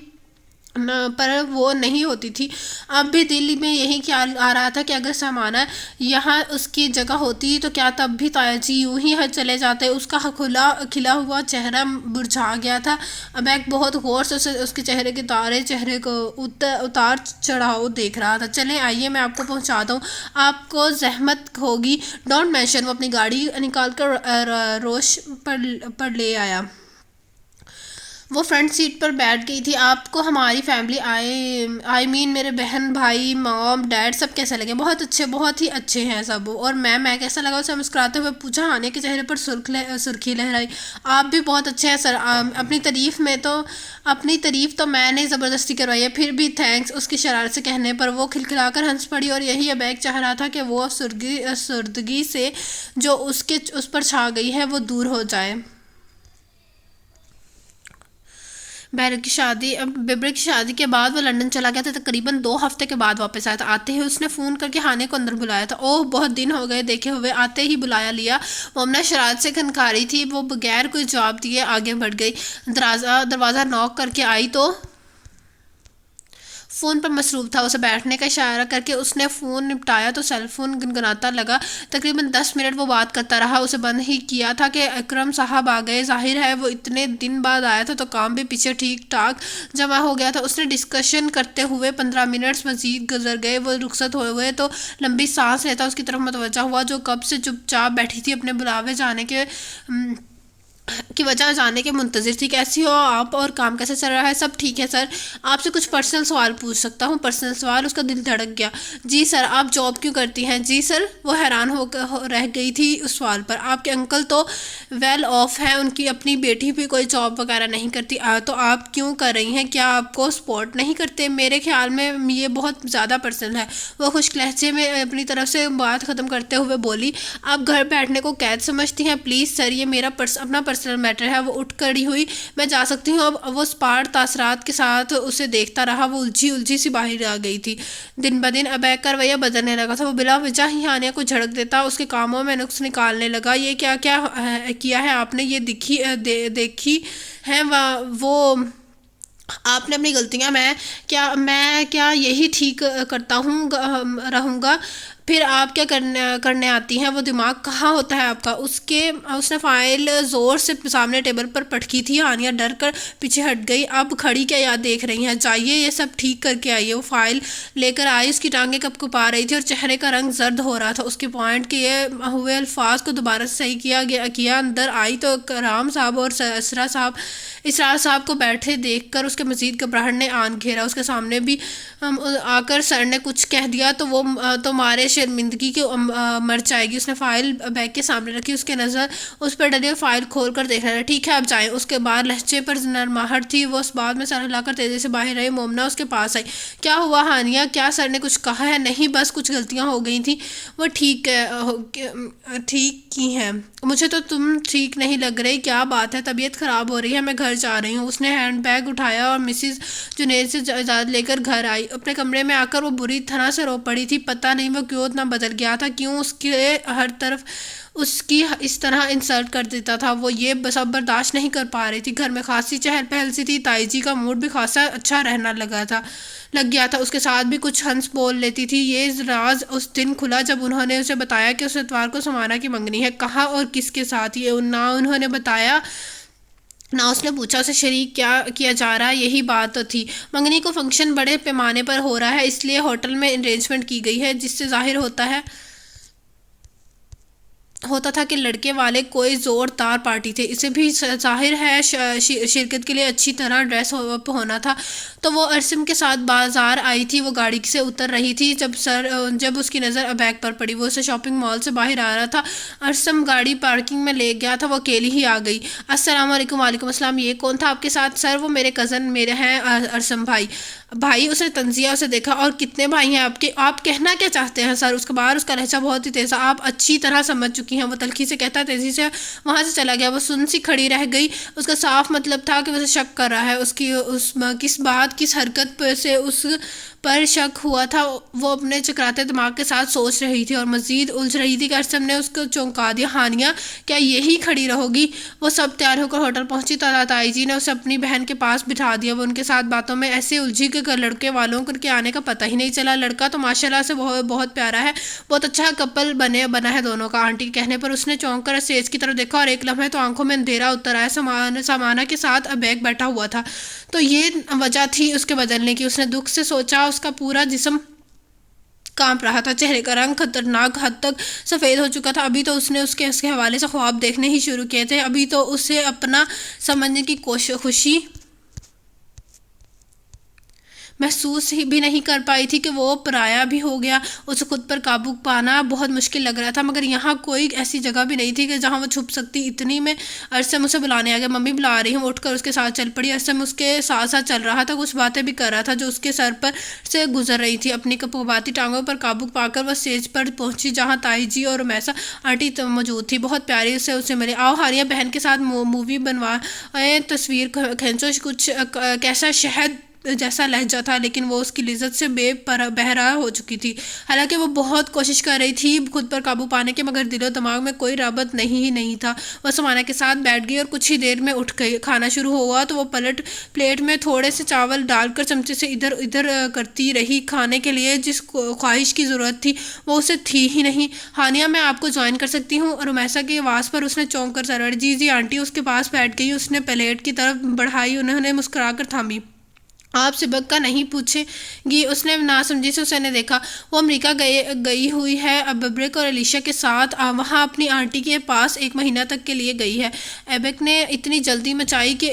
[SPEAKER 1] न, पर वो नहीं होती थी। अब भी दिल में यही ख्याल आ रहा था कि अगर समाना यहाँ उसकी जगह होती तो क्या तब भी ताया जी यूं ही चले जाते। उसका खिला हुआ चेहरा मुरझा गया था। अब एक बहुत गौर से उसके चेहरे को उतार चढ़ाव देख रहा था। चले आइए, मैं आपको पहुँचा दूँ, आपको जहमत होगी। Don't mention. वो अपनी गाड़ी निकाल कर रोश पर ले आया। वो फ्रंट सीट पर बैठ गई थी। आपको हमारी फैमिली आई मीन मेरे बहन भाई मॉम डैड सब कैसे लगे? बहुत अच्छे, बहुत ही अच्छे हैं सब। और मैं कैसा लगा? उसे मुस्कुराते हुए पूछा। हानिया के चेहरे पर सुर्खी लहराई। आप भी बहुत अच्छे हैं सर। अपनी तारीफ तो मैंने ज़बरदस्ती करवाई है, फिर भी थैंक्स। उसकी शरारत से कहने पर वो खिलखिलाकर हंस पड़ी। और यही अबैक चाह रहा था कि वो सुर्दगी से जो उस पर छा गई है वो दूर हो जाए। बेबर की शादी के बाद वो लंदन चला गया था। तकरीबन 2 हफ्ते के बाद वापस आया था। आते ही उसने फ़ोन करके हानिया को अंदर बुलाया था। ओह बहुत दिन हो गए देखे हुए। आते ही बुलाया लिया। मोमना शरारत से खनका रही थी। वो बगैर कोई जवाब दिए आगे बढ़ गई। दरवाज़ा नॉक करके आई तो फ़ोन पर मसरूफ़ था। उसे बैठने का इशारा करके उसने फ़ोन निपटाया तो सेल फोन गुनगुनाता लगा। तकरीबन 10 मिनट वो बात करता रहा। उसे बंद ही किया था कि अकरम साहब आ गए। जाहिर है वो इतने दिन बाद आया था तो काम भी पीछे ठीक ठाक जमा हो गया था। उसने डिस्कशन करते हुए 15 मिनट मजीद गुजर गए। वो रुखसत हुए तो लंबी सांस लेता उसकी तरफ मुतवज्जा हुआ, जो कब से चुपचाप बैठी थी, अपने बुलावे जाने के की वजह जानने के मुंतज़िर थी। कैसी हो आप और काम कैसे चल रहा है? सब ठीक है सर। आपसे कुछ पर्सनल सवाल पूछ सकता हूँ? पर्सनल सवाल? उसका दिल धड़क गया। जी सर। आप जॉब क्यों करती हैं? जी सर। वो हैरान रह गई थी उस सवाल पर। आपके अंकल तो वेल ऑफ हैं, उनकी अपनी बेटी भी कोई जॉब वगैरह नहीं करती। तो आप क्यों कर रही हैं? क्या आपको सपोर्ट नहीं करते? मेरे ख्याल में ये बहुत ज़्यादा पर्सनल है। वो खुश्क लहजे में अपनी तरफ से बात ख़त्म करते हुए बोली। आप घर बैठने को कैद समझती हैं? प्लीज़ सर, ये मेरा अपना पर्सनल मैटर है। वो उठ खड़ी हुई। मैं जा सकती हूँ अब? वो स्पार तासरात के साथ उसे देखता रहा। वो उलझी उलझी सी बाहर आ गई थी। दिन ब दिन अबैक का रवैया बदलने लगा था। वो बिला वजह ही हानिया को झड़क देता, उसके कामों में नुक्स निकालने लगा। ये क्या क्या किया है आपने? ये देखी है वो आपने अपनी गलतियां। मैं क्या यही ठीक करता हूँ रहूँगा? फिर आप क्या करने आती हैं? वो दिमाग कहाँ होता है आपका? उसने फाइल ज़ोर से सामने टेबल पर पटकी थी। हानिया डर कर पीछे हट गई। अब खड़ी क्या याद देख रही हैं? जाइए ये सब ठीक करके आइए। वो फाइल लेकर आई। उसकी टांगें कपकपा रही थी और चेहरे का रंग जर्द हो रहा था। उसके पॉइंट किए हुए अल्फाज को दोबारा से सही किया। अंदर आई तो राम साहब और इसरार साहब को बैठे देखकर उसके मजीद घबराहट ने आन घेरा। उसके सामने भी आकर सर ने कुछ कह दिया तो वो तो मारे शर्मिंदगी की मर जाएगी। उसने फाइल बैग के सामने रखी। उसके नज़र उस पर डली और फाइल खोल कर देख रहा था। ठीक है अब जाएं। उसके बाद लहजे पर नरमाहट थी। वो उस बात में सर हिलाकर तेज़ी से बाहर आई। मोमना उसके पास आई। क्या हुआ हानिया? क्या सर ने कुछ कहा है? नहीं, बस कुछ गलतियाँ हो गई थी। वो ठीक की हैं। मुझे तो तुम ठीक नहीं लग रही। क्या बात है? तबीयत ख़राब हो रही है? मैं घर जा रही हूँ। उसने हैंड बैग उठाया और मिसिज जुनेद से इजाज़त लेकर घर आई। अपने कमरे में आकर वो बुरी तरह से रो पड़ी थी। पता नहीं वो क्यों इतना बदल गया था, क्यों उसके हर तरफ उसकी इस तरह इंसल्ट कर देता था। वो ये सब बर्दाश्त नहीं कर पा रही थी। घर में खासी चहल पहल सी थी। ताई जी का मूड भी खासा अच्छा रहना लग गया था। उसके साथ भी कुछ हंस बोल लेती थी। ये राज उस दिन खुला जब उन्होंने उसे बताया कि उस इतवार को समाना की मंगनी है। कहाँ और किसके साथ, ये ना उन्होंने बताया ना उसने पूछा उसे शरीक क्या किया जा रहा है। यही बात तो थी। मंगनी को फंक्शन बड़े पैमाने पर हो रहा है, इसलिए होटल में अरेंजमेंट की गई है, जिससे जाहिर होता था कि लड़के वाले कोई ज़ोरदार पार्टी थे। इसे भी जाहिर है शिरकत के लिए अच्छी तरह ड्रेस होना था। तो वो अरसम के साथ बाज़ार आई थी। वो गाड़ी से उतर रही थी जब उसकी नज़र अबैक पर पड़ी। वो उसे शॉपिंग मॉल से बाहर आ रहा था। अरसम गाड़ी पार्किंग में ले गया था। वो अकेली ही आ गई। अस्सलाम वालेकुम। वालेकुम अस्सलाम। ये कौन था आपके साथ? सर, वो मेरे कज़न मेरे हैं, अरसम भाई। उसने तंजिया उसे देखा। और कितने भाई हैं आपके? आप कहना क्या चाहते हैं सर? उसके बाद उसका लहजा बहुत ही तेज़। आप अच्छी तरह समझ चुकी हैं, वो तल्खी से कहता तेज़ी से वहाँ से चला गया। वो सुन सी खड़ी रह गई। उसका साफ मतलब था कि वह शक कर रहा है। उसकी उस किस बात, किस हरकत से उस पर शक हुआ था, वो अपने चकराते दिमाग के साथ सोच रही थी और मज़ीद उलझ रही थी कि अरसम ने उसको चौंका दिया। हानिया, क्या यही खड़ी रहोगी? वो सब तैयार होकर होटल पहुंची तो ताई जी ने उसे अपनी बहन के पास बिठा दिया। वो उनके साथ बातों में ऐसे उलझी कि लड़के वालों को उनके आने का पता ही नहीं चला। लड़का तो माशाल्लाह से बहुत बहुत प्यारा है। बहुत अच्छा कपल बना है दोनों का। आंटी के कहने पर उसने चौंक कर स्टेज की तरफ देखा और एक लम्हे तो आंखों में अंधेरा उतर आया। समाना के साथ अबैक बैठा हुआ था। तो ये वजह थी उसके बदलने की। उसने दुख से सोचा। उसका पूरा जिस्म कांप रहा था। चेहरे का रंग खतरनाक हद तक सफ़ेद हो चुका था। अभी तो उसने उसके हवाले से ख्वाब देखने ही शुरू किए थे। अभी तो उसे अपना समझने की खुशी महसूस ही भी नहीं कर पाई थी कि वो पराया भी हो गया। उसे खुद पर काबू पाना बहुत मुश्किल लग रहा था। मगर यहाँ कोई ऐसी जगह भी नहीं थी कि जहाँ वो छुप सकती। इतनी में अरसम उसे बुलाने आ गया। मम्मी बुला रही हूँ। उठकर उसके साथ चल पड़ी। अरसम उसके साथ साथ चल रहा था। कुछ बातें भी कर रहा था जो उसके सर पर से गुजर रही थी। अपनी कपवाती टांगों पर काबू पाकर वह स्टेज पर पहुंची जहाँ ताई जी और मैसा आंटी मौजूद थी। बहुत प्यारी उसे मिले। आओ हारिया, बहन के साथ मूवी बनवाए, तस्वीर खींचो। कुछ कैसा शहद जैसा लहजा था, लेकिन वो उसकी लिज्जत से बहरा हो चुकी थी। हालांकि वो बहुत कोशिश कर रही थी खुद पर काबू पाने के, मगर दिलो दिमाग में कोई रबत नहीं था। वह समाना के साथ बैठ गई और कुछ ही देर में उठ गई। खाना शुरू हुआ तो वो प्लेट में थोड़े से चावल डालकर चमचे से इधर उधर करती रही। खाने के लिए जिस ख्वाहिश की ज़रूरत थी वो उसे थी ही नहीं। हानिया, मैं आपको ज्वाइन कर सकती हूँ? और मैसा की आवाज़ पर उसने चौंक कर सर जी जी। आंटी उसके पास बैठ गई। उसने प्लेट की तरफ बढ़ाई। उन्होंने मुस्कुरा कर थामी। आप सबक का नहीं पूछेंगी? उसने नासमझी से उसने देखा। वो अमेरिका गई हुई है अबेक और अलीशा के साथ। वहाँ अपनी आंटी के पास 1 महीना तक के लिए गई है। एबेक ने इतनी जल्दी मचाई कि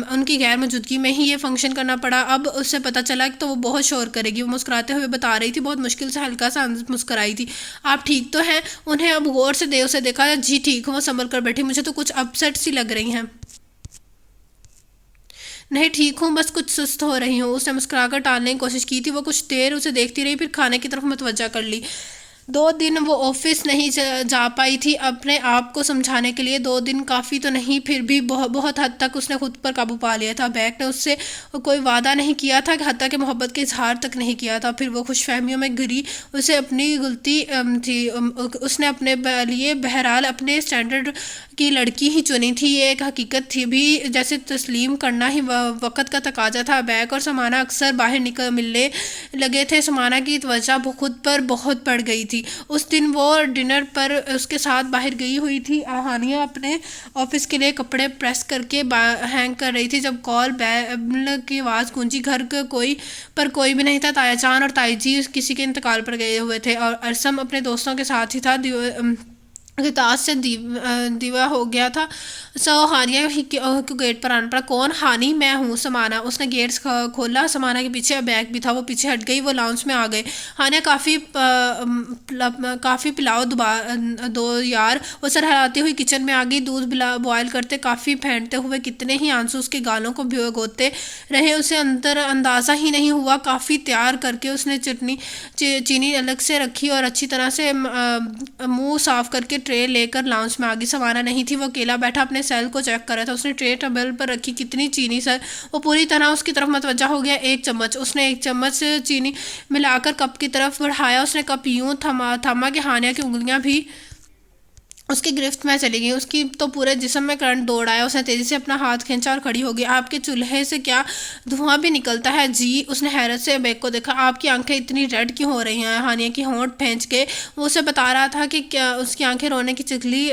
[SPEAKER 1] उनकी गैर मौजूदगी में ही ये फंक्शन करना पड़ा। अब उससे पता चला कि तो वो बहुत शोर करेगी। वो मुस्कुराते हुए बता रही थी। बहुत मुश्किल से हल्का सा मुस्कुराई थी। आप ठीक तो हैं? उन्हें अब गौर से उसे देखा। जी ठीक हूँ। वो संभल कर बैठी। मुझे तो कुछ अपसेट सी लग रही हैं। नहीं, ठीक हूँ, बस कुछ सुस्त हो रही हूँ। उसने मुस्कुराकर टालने की कोशिश की थी। वो कुछ देर उसे देखती रही, फिर खाने की तरफ मुतवज्जा कर ली। 2 दिन वो ऑफिस नहीं जा पाई थी अपने आप को समझाने के लिए। 2 दिन काफ़ी तो नहीं, फिर भी बहुत हद तक उसने खुद पर काबू पा लिया था। बैक ने उससे कोई वादा नहीं किया था, हत्ता कि मोहब्बत के इजहार तक नहीं किया था। फिर वो खुशफहमियों में घिरी। उसे अपनी गलती थी। उसने अपने लिए बहरहाल अपने स्टैंडर्ड की लड़की ही चुनी थी। ये एक हकीकत थी भी, जैसे तस्लीम करना ही वक़्त का तकाजा था। बैक और समाना अक्सर बाहर मिलने लगे थे। समाना की तवज्जो खुद पर बहुत बढ़ गई थी। उस दिन वो डिनर पर उसके साथ बाहर गई हुई थी। हानिया अपने ऑफिस के लिए कपड़े प्रेस करके हैंग कर रही थी जब कॉल बैल की आवाज़ गूंजी। घर का कोई भी नहीं था। ताया चान और ताई जी किसी के इंतकाल पर गए हुए थे और अरसम अपने दोस्तों के साथ ही था। ताज से दीवा हो गया था। हानिया को गेट पर आना पड़ा। कौन? हानी, मैं हूँ समाना। उसने गेट खोला। समाना के पीछे बैग भी था। वो पीछे हट गई। वो लाउंज में आ गए। हानिया, काफ़ी पिलाओ दो यार। वो सर हिलाती हुई किचन में आ गई। दूध बॉयल करते, काफ़ी फेंटते हुए कितने ही आंसू उसके गालों को भिगोते रहे, उसे अंदाज़ा ही नहीं हुआ। काफ़ी तैयार करके उसने चीनी अलग से रखी और अच्छी तरह से मुंह साफ करके ट्रे लेकर लाउंज में आ गई। समाना नहीं थी। वो अकेला बैठा अपने सेल को चेक कर रहा था। उसने ट्रे टेबल पर रखी। कितनी चीनी सर? वो पूरी तरह उसकी तरफ मतवज्जा हो गया। 1 चम्मच। उसने 1 चम्मच चीनी मिलाकर कप की तरफ बढ़ाया। उसने कप यूं थमा कि हानिया की उंगलियां भी उसकी गिरफ्त में चली गई। उसकी तो पूरे जिस्म में करंट दौड़ आया। उसने तेज़ी से अपना हाथ खींचा और खड़ी हो गई। आपके चूल्हे से क्या धुआं भी निकलता है जी? उसने हैरत से अबेग को देखा। आपकी आंखें इतनी रेड क्यों हो रही हैं? हानिया की होंठ खींच के वो उसे बता रहा था कि क्या उसकी आंखें रोने की चिखली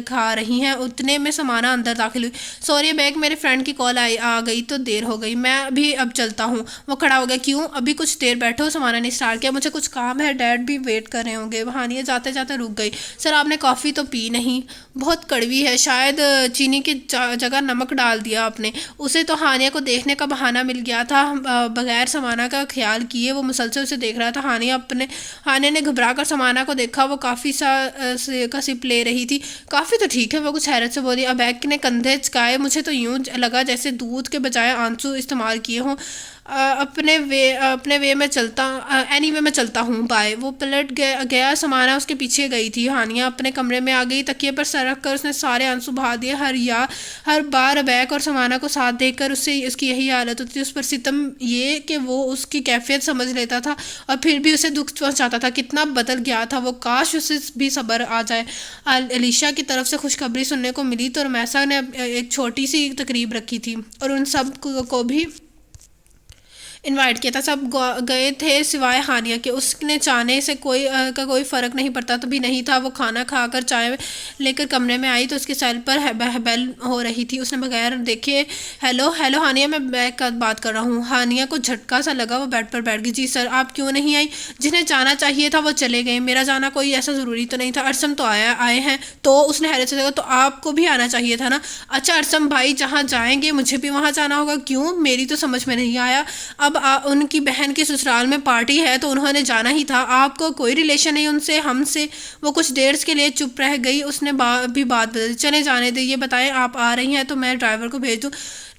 [SPEAKER 1] खा रही हैं। उतने में समाना अंदर दाखिल हुई। सॉरी अबेग, मेरे फ्रेंड की कॉल आ गई तो देर हो गई, मैं भी अब चलता हूँ। वो खड़ा हो गया। क्यों? अभी कुछ देर बैठो, समाना ने स्टार्ट किया। मुझे कुछ काम है, डैड भी वेट कर रहे होंगे। हानिया जाते जाते रुक गई। सर आपने कॉफ़ी तो पी नहीं? बहुत कड़वी है, शायद चीनी की जगह नमक डाल दिया आपने। उसे तो हानिया को देखने का बहाना मिल गया था। बगैर समाना का ख्याल किए वो मुसलसल उसे देख रहा था। हानिया ने घबरा कर समाना को देखा। वो काफ़ी का सिप ले रही थी। काफ़ी तो ठीक है, वो कुछ हैरत से बोली। अबैक ने कंधे झुकाए। मुझे तो यूं लगा जैसे दूध के बजाय आंसू इस्तेमाल किए हों। अपने वे में चलता एनी वे में चलता हूँ, बाय। वो पलट गया। समाना उसके पीछे गई थी। हानिया अपने कमरे में आ गई। तकिए पर सर रख कर उसने सारे आंसू बहा दिए। हर बार अबैक और समाना को साथ देखकर उससे उसकी यही हालत होती थी। उस पर सितम ये कि वो उसकी कैफियत समझ लेता था और फिर भी उसे दुख पहुंचाता था। कितना बदल गया था वो। काश उसे भी सब्र आ जाए। अलीशा की तरफ से खुशखबरी सुनने को मिली तो रमैसा ने एक छोटी सी तकरीब रखी थी और उन सब को भी इनवाइट किया था। सब गए थे सिवाय हानिया के। उसने चाहने से का कोई फ़र्क नहीं पड़ता तो भी नहीं था। वो खाना खाकर चाय लेकर कमरे में आई तो उसके सेल पर बेल हो रही थी। उसने बगैर देखे हेलो हेलो हानिया, मैं बैग का बात कर रहा हूँ। हानिया को झटका सा लगा। वो बेड पर बैठ गई। जी सर, आप क्यों नहीं आई? जिन्हें जाना चाहिए था वो चले गए। मेरा जाना कोई ऐसा ज़रूरी तो नहीं था। अरसम तो आए हैं। तो उसने हैरत से देखा। तो आपको भी आना चाहिए था ना। अच्छा अरसम भाई जहाँ जाएंगे मुझे भी वहाँ जाना होगा? क्यों? मेरी तो समझ में नहीं आया। अब उनकी बहन के ससुराल में पार्टी है तो उन्होंने जाना ही था। आपको कोई रिलेशन नहीं उनसे, हमसे। वो कुछ देर के लिए चुप रह गई। उसने भी बात बदल। चले जाने दे। ये बताएं आप आ रही हैं तो मैं ड्राइवर को भेज दूँ?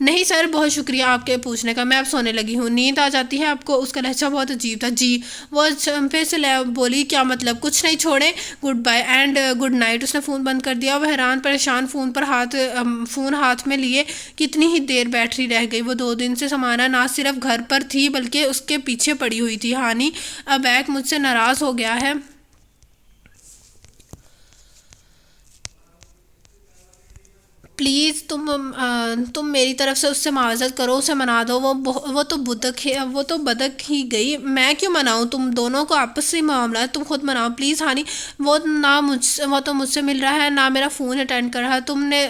[SPEAKER 1] नहीं सर, बहुत शुक्रिया आपके पूछने का, मैं अब सोने लगी हूँ। नींद आ जाती है आपको? उसका लहजा बहुत अजीब था। जी। वो फिर से बोली। क्या मतलब? कुछ नहीं, छोड़े। Good bye and good night. उसने फ़ोन बंद कर दिया। वह हैरान परेशान फ़ोन हाथ में लिए कितनी ही देर बैटरी रह गई। वो 2 दिन से समाना ना सिर्फ घर पर थी बल्कि उसके पीछे पड़ी हुई थी। हानि अबैक मुझसे नाराज़ हो गया है। प्लीज़ तुम मेरी तरफ से उससे मुआवज़त करो, उसे मना दो। वो तो बुदक है, वो तो बदक ही गई। मैं क्यों मनाऊँ? तुम दोनों को आपसी मामला है, तुम खुद मनाओ प्लीज़। हानि वो तो मुझसे मिल रहा है ना मेरा फ़ोन अटेंड कर रहा है।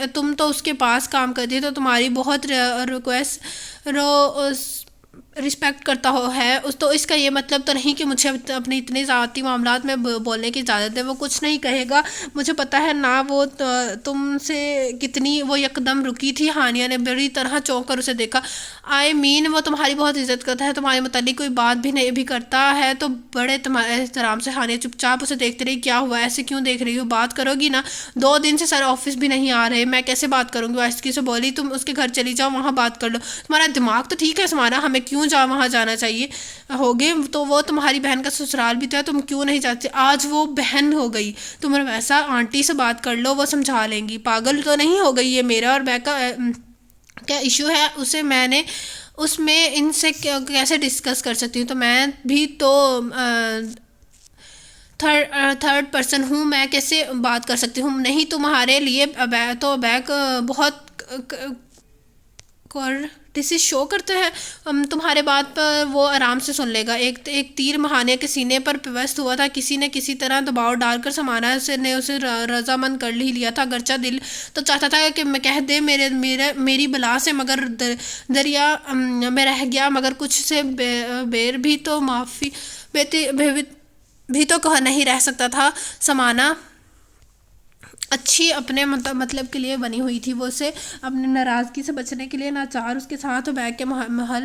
[SPEAKER 1] तुम तो उसके पास काम करती है तो तुम्हारी बहुत रिक्वेस्ट रिस्पेक्ट करता हो है उस। तो इसका ये मतलब तो नहीं कि मुझे अपने इतने ज़ाती मामलात में बोलने की इजाज़त है। वो कुछ नहीं कहेगा, मुझे पता है ना। वो तुमसे कितनी वो यकदम रुकी थी। हानिया ने बड़ी तरह चौंक कर उसे देखा। वो तुम्हारी बहुत इज्जत करता है, तुम्हारे मुतालिक कोई बात भी नहीं भी करता है तो बड़े तुम्हारे एहतराम से। हानिया चुपचाप उसे देखते रही। क्या हुआ? ऐसे क्यों देख रही हो? बात करोगी ना? 2 दिन से सर ऑफिस भी नहीं आ रहे, मैं कैसे बात करूँगी? वाइस्की से बोली। तुम उसके घर चली जाओ, वहाँ बात कर लो। तुम्हारा दिमाग तो ठीक है समाना, हमें क्यों वहाँ जाना चाहिए? होगे तो वो तुम्हारी बहन का ससुराल भी था, तुम क्यों नहीं चाहती? आज वो बहन हो गई, तुम वैसा आंटी से बात कर लो, वो समझा लेंगी। पागल तो नहीं हो गई? ये मेरा और बैग का क्या इशू है? उसे मैंने उसमें इनसे कैसे डिस्कस कर सकती हूँ? तो मैं भी तो थर्ड पर्सन हूँ, मैं कैसे बात कर सकती हूँ? नहीं, तुम्हारे लिए तो बैग बहुत डिसीज शो करते हैं। तुम्हारे बात पर वो आराम से सुन लेगा। एक तीर महाने के सीने पर पिवस्त हुआ था। किसी ने किसी तरह दबाव डालकर समाना ने उसे रजामंद कर ही लिया था। गर्चा दिल तो चाहता था कि मैं कह दे मेरी बला से, मगर दरिया में रह गया। मगर कुछ से बेर भी तो माफ़ी भी तो कह नहीं रह सकता था। समाना अच्छी अपने मतलब के लिए बनी हुई थी। वो उसे अपनी नाराज़गी से बचने के लिए नाचार उसके साथ बैग के महल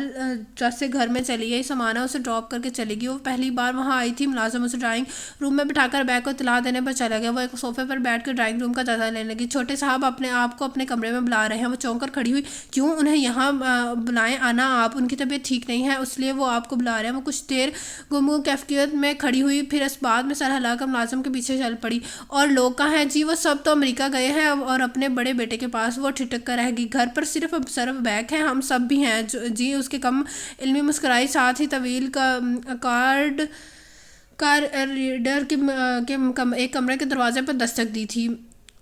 [SPEAKER 1] से घर में चली गई। समाना उसे ड्रॉप करके चली गई। वो पहली बार वहाँ आई थी। मुलाजिम उसे ड्राइंग रूम में बिठाकर बैग को इतला देने पर चला गया। वो एक सोफे पर बैठ कर ड्राइंग रूम का जायजा लेने लगी। छोटे साहब अपने आप को अपने कमरे में बुला रहे हैं। वो चौंक कर खड़ी हुई। क्यों? उन्हें यहाँ बुलाएं आना आप, उनकी तबीयत ठीक नहीं है इसलिए वो आपको बुला रहे हैं। वो कुछ देर गुमगुम कैफियत में खड़ी हुई, फिर इस बाद में सर हिलाकर मुलाजिम के पीछे चल पड़ी। और लोग कहाँ हैं? जी वो सब तो अमेरिका गए हैं और अपने बड़े बेटे के पास। वो ठिठक कर रह गई। घर पर सिर्फ बैग है, हम सब भी हैं जी। उसके कम इल्मी मुस्कुराई, साथ ही तवील कार रीडर एक कमरे के दरवाजे पर दस्तक दी थी।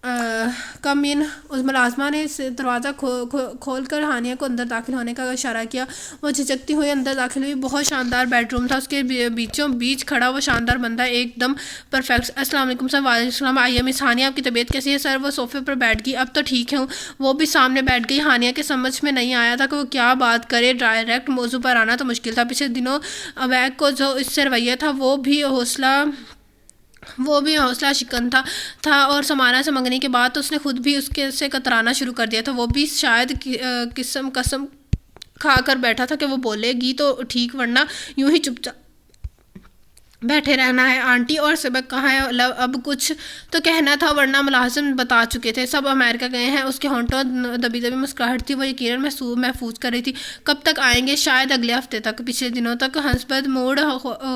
[SPEAKER 1] कम इन उस मुलाजमा ने दरवाज़ा खोल कर हानिया को अंदर दाखिल होने का इशारा किया। वो झिझकती हुई अंदर दाखिल हुई। बहुत शानदार बेडरूम था, उसके बीचों बीच खड़ा वो शानदार बंदा एकदम परफेक्ट। अस्सलाम वालेकुम सर। वालेकुम। आइए मिस हानिया, आपकी तबीयत कैसी है? सर वो सोफे पर बैठ गई। अब तो ठीक हूँ। वो भी सामने बैठ गई। हानिया के समझ में नहीं आया था कि वो क्या बात करे। डायरेक्ट मौजू पर आना तो मुश्किल था। पिछले दिनों अवैक को जो इससे रवैया था वो भी हौसला शिकन था और समाना से मंगने के बाद तो उसने खुद भी उसके से कतराना शुरू कर दिया था। वो भी शायद कसम खा कर बैठा था कि वो बोलेगी तो ठीक, वरना यूं ही चुपचाप बैठे रहना है। आंटी और सबक कहाँ है? अब कुछ तो कहना था, वरना मुलाजिम बता चुके थे। सब अमेरिका गए हैं। उसके होंठों दबी दबी मुस्कुराहट थी। वो यकीनन महफूज कर रही थी। कब तक आएंगे? शायद अगले हफ्ते तक। पिछले दिनों तक हंसपत मूड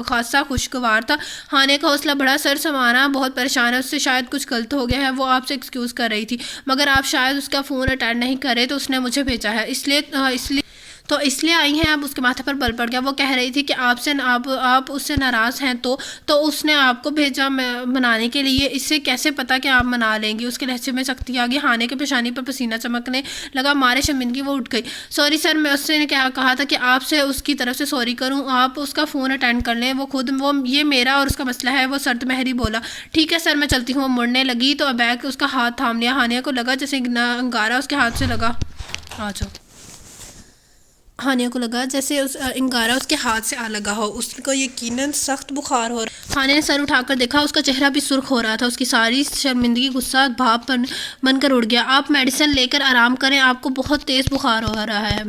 [SPEAKER 1] खासा खुशगवार था। हाने का हौसला बढ़ा। सर समाना बहुत परेशान है, उससे शायद कुछ गलत हो गया है। वो आपसे एक्सक्यूज़ कर रही थी, मगर आप शायद उसका फ़ोन अटेंड नहीं करे तो उसने मुझे भेजा है। इसलिए आई हैं। अब उसके माथे पर बल पड़ गया। वो कह रही थी कि आप उससे नाराज़ हैं तो उसने आपको भेजा मनाने के लिए। इससे कैसे पता कि आप मना लेंगी? उसके लहजे में सख्ती आ गई। हाने के पेशानी पर पसीना चमकने लगा। मारे शर्मिंदगी वो उठ गई। सॉरी सर, मैं उससे क्या कहा था कि आपसे उसकी तरफ से सॉरी करूं। आप उसका फ़ोन अटेंड कर लें। वो ये मेरा और उसका मसला है। वो सर्द महरी बोला। ठीक है सर, मैं चलती हूँ। वो मुड़ने लगी तो अबैक उसका हाथ थाम लिया। हानिया को लगा जैसे अंगारा उसके हाथ से लगा। आ जाओ। हानिया को लगा जैसे उस अंगारा उसके हाथ से आ लगा हो। उसको यकीनन सख्त बुखार हो रहा। हानिया ने सर उठाकर देखा। उसका चेहरा भी सुर्ख हो रहा था। उसकी सारी शर्मिंदगी गुस्सा भाप बनकर उड़ गया। आप मेडिसिन लेकर आराम करें, आपको बहुत तेज़ बुखार हो रहा है।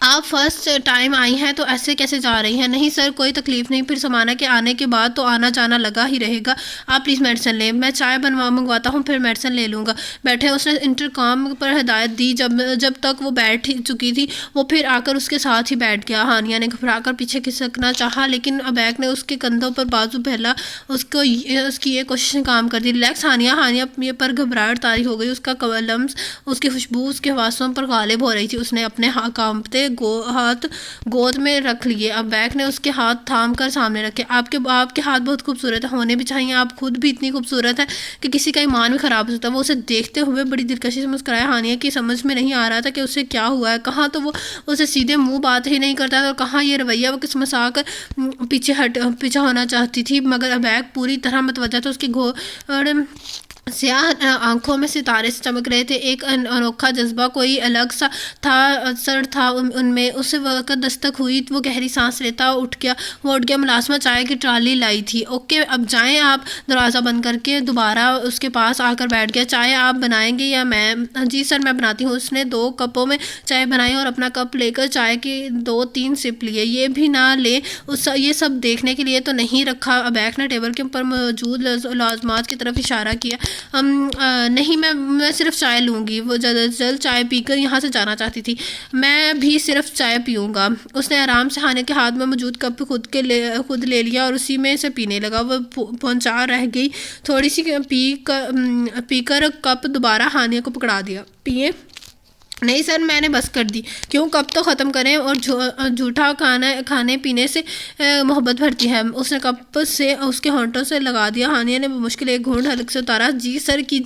[SPEAKER 1] आप फर्स्ट टाइम आई हैं तो ऐसे कैसे जा रही हैं? नहीं सर, कोई तकलीफ़ नहीं। फिर समाना के आने के बाद तो आना जाना लगा ही रहेगा। आप प्लीज़ मेडिसिन लें। मैं चाय मंगवाता हूँ, फिर मेडिसिन ले लूँगा। बैठे उसने इंटरकॉम पर हिदायत दी। जब तक वो बैठ चुकी थी वो फिर आकर उसके साथ ही बैठ गया। हानिया ने घबराकर पीछे खिसकना चाहा, लेकिन अबैक ने उसके कंधों पर बाजू फैला उसकी ये कोशिश काम कर दी। रिलैक्स हानिया पर घबराहट तारी हो गई। उसका लम्स, उसकी खुशबू उसके हवासों पर गालिब हो रही थी। उसने अपने कांपते हाथ गोद में रख लिए। अब बैक ने उसके हाथ थाम कर सामने रखे। आपके हाथ बहुत खूबसूरत है, होने भी चाहिए। आप खुद भी इतनी खूबसूरत है कि किसी का ईमान भी ख़राब हो सकता है। वो उसे देखते हुए बड़ी दिलकशी से मुस्कुराया। हानिया की समझ में नहीं आ रहा था कि उसे क्या हुआ है। कहाँ तो वो उसे सीधे मुंह बात ही नहीं करता था और कहाँ ये रवैया वो किस मसाक पीछे होना चाहती थी। मगर बैक पूरी तरह मतवजा था। उसकी घोड़ स्याह आंखों में सितारे से चमक रहे थे। एक अनोखा जज्बा, कोई अलग सा था असर था उनमें। उस वक्त दस्तक हुई। वो गहरी सांस लेता उठ गया। मुलाजमा चाय की ट्राली लाई थी। ओके, अब जाएं आप। दरवाज़ा बंद करके दोबारा उसके पास आकर बैठ गया। चाय आप बनाएंगे या मैं? जी सर, मैं बनाती हूँ। उसने 2 कपों में चाय बनाई और अपना कप लेकर चाय के 2-3 सिप लिए। ये भी ना ले, ये सब देखने के लिए तो नहीं रखा। अबैक ने टेबल के ऊपर मौजूद लाजमात की तरफ इशारा किया। नहीं, मैं सिर्फ चाय लूँगी। वो जल्द चाय पीकर यहाँ से जाना चाहती थी। मैं भी सिर्फ चाय पीऊँगा। उसने आराम से हानिया के हाथ में मौजूद कप खुद ले लिया और उसी में से पीने लगा। वो पहुँचा रह गई। थोड़ी सी पीकर कप दोबारा हानिया को पकड़ा दिया। पिए? नहीं सर, मैंने बस कर दी। क्यों? कब तो ख़त्म करें। और झूठा खाने पीने से मोहब्बत भरती है। उसने कप से उसके होंठों से लगा दिया। हानिया ने मुश्किल एक घूंट हल्क से उतारा। जी सर की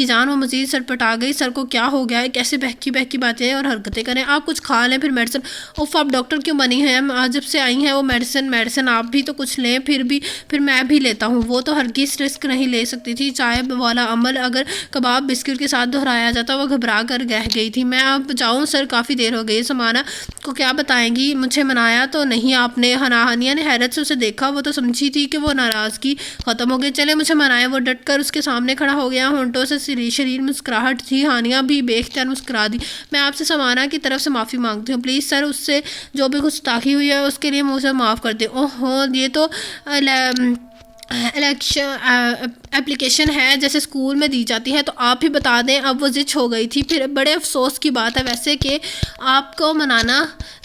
[SPEAKER 1] जान। वो मज़ीद सरपटा गई। सर को क्या हो गया है? कैसे बहकी बातें और हरकतें करें? आप कुछ खा लें, फिर मेडिसिन। उफ, आप डॉक्टर क्यों बनी हैं? आज जब से आई हैं वो मेडिसिन आप भी तो कुछ लें। फिर मैं भी लेता हूँ। वो तो हरगिज़ रिस्क नहीं ले सकती थी। चाय वाला अमल अगर कबाब बिस्किट के साथ दोहराया जाता, वो घबरा कर रह गई थी। मैं अब जाऊँ सर? काफ़ी देर हो गई। समाना को क्या बताएंगी? मुझे मनाया तो नहीं आपने? हानिया ने हैरत से उसे देखा। वो तो समझी थी कि वो नाराज़गी ख़त्म हो गई। चले मुझे मनाए। वो डट कर उसके सामने खड़ा हो गया। होंठों से शरीर मुस्कुराहट थी। हानिया भी बेख्तियार मुस्कुरा दी। मैं आपसे समाना की तरफ से माफ़ी मांगती हूँ। प्लीज़ सर, उससे जो भी कुछ ताकी हुई है उसके लिए मुझे माफ़ कर दे। ओहो, ये तो एप्लीकेशन है जैसे स्कूल में दी जाती है, तो आप ही बता दें। अब वो जिच हो गई थी। फिर बड़े अफसोस की बात है वैसे कि आपको मनाना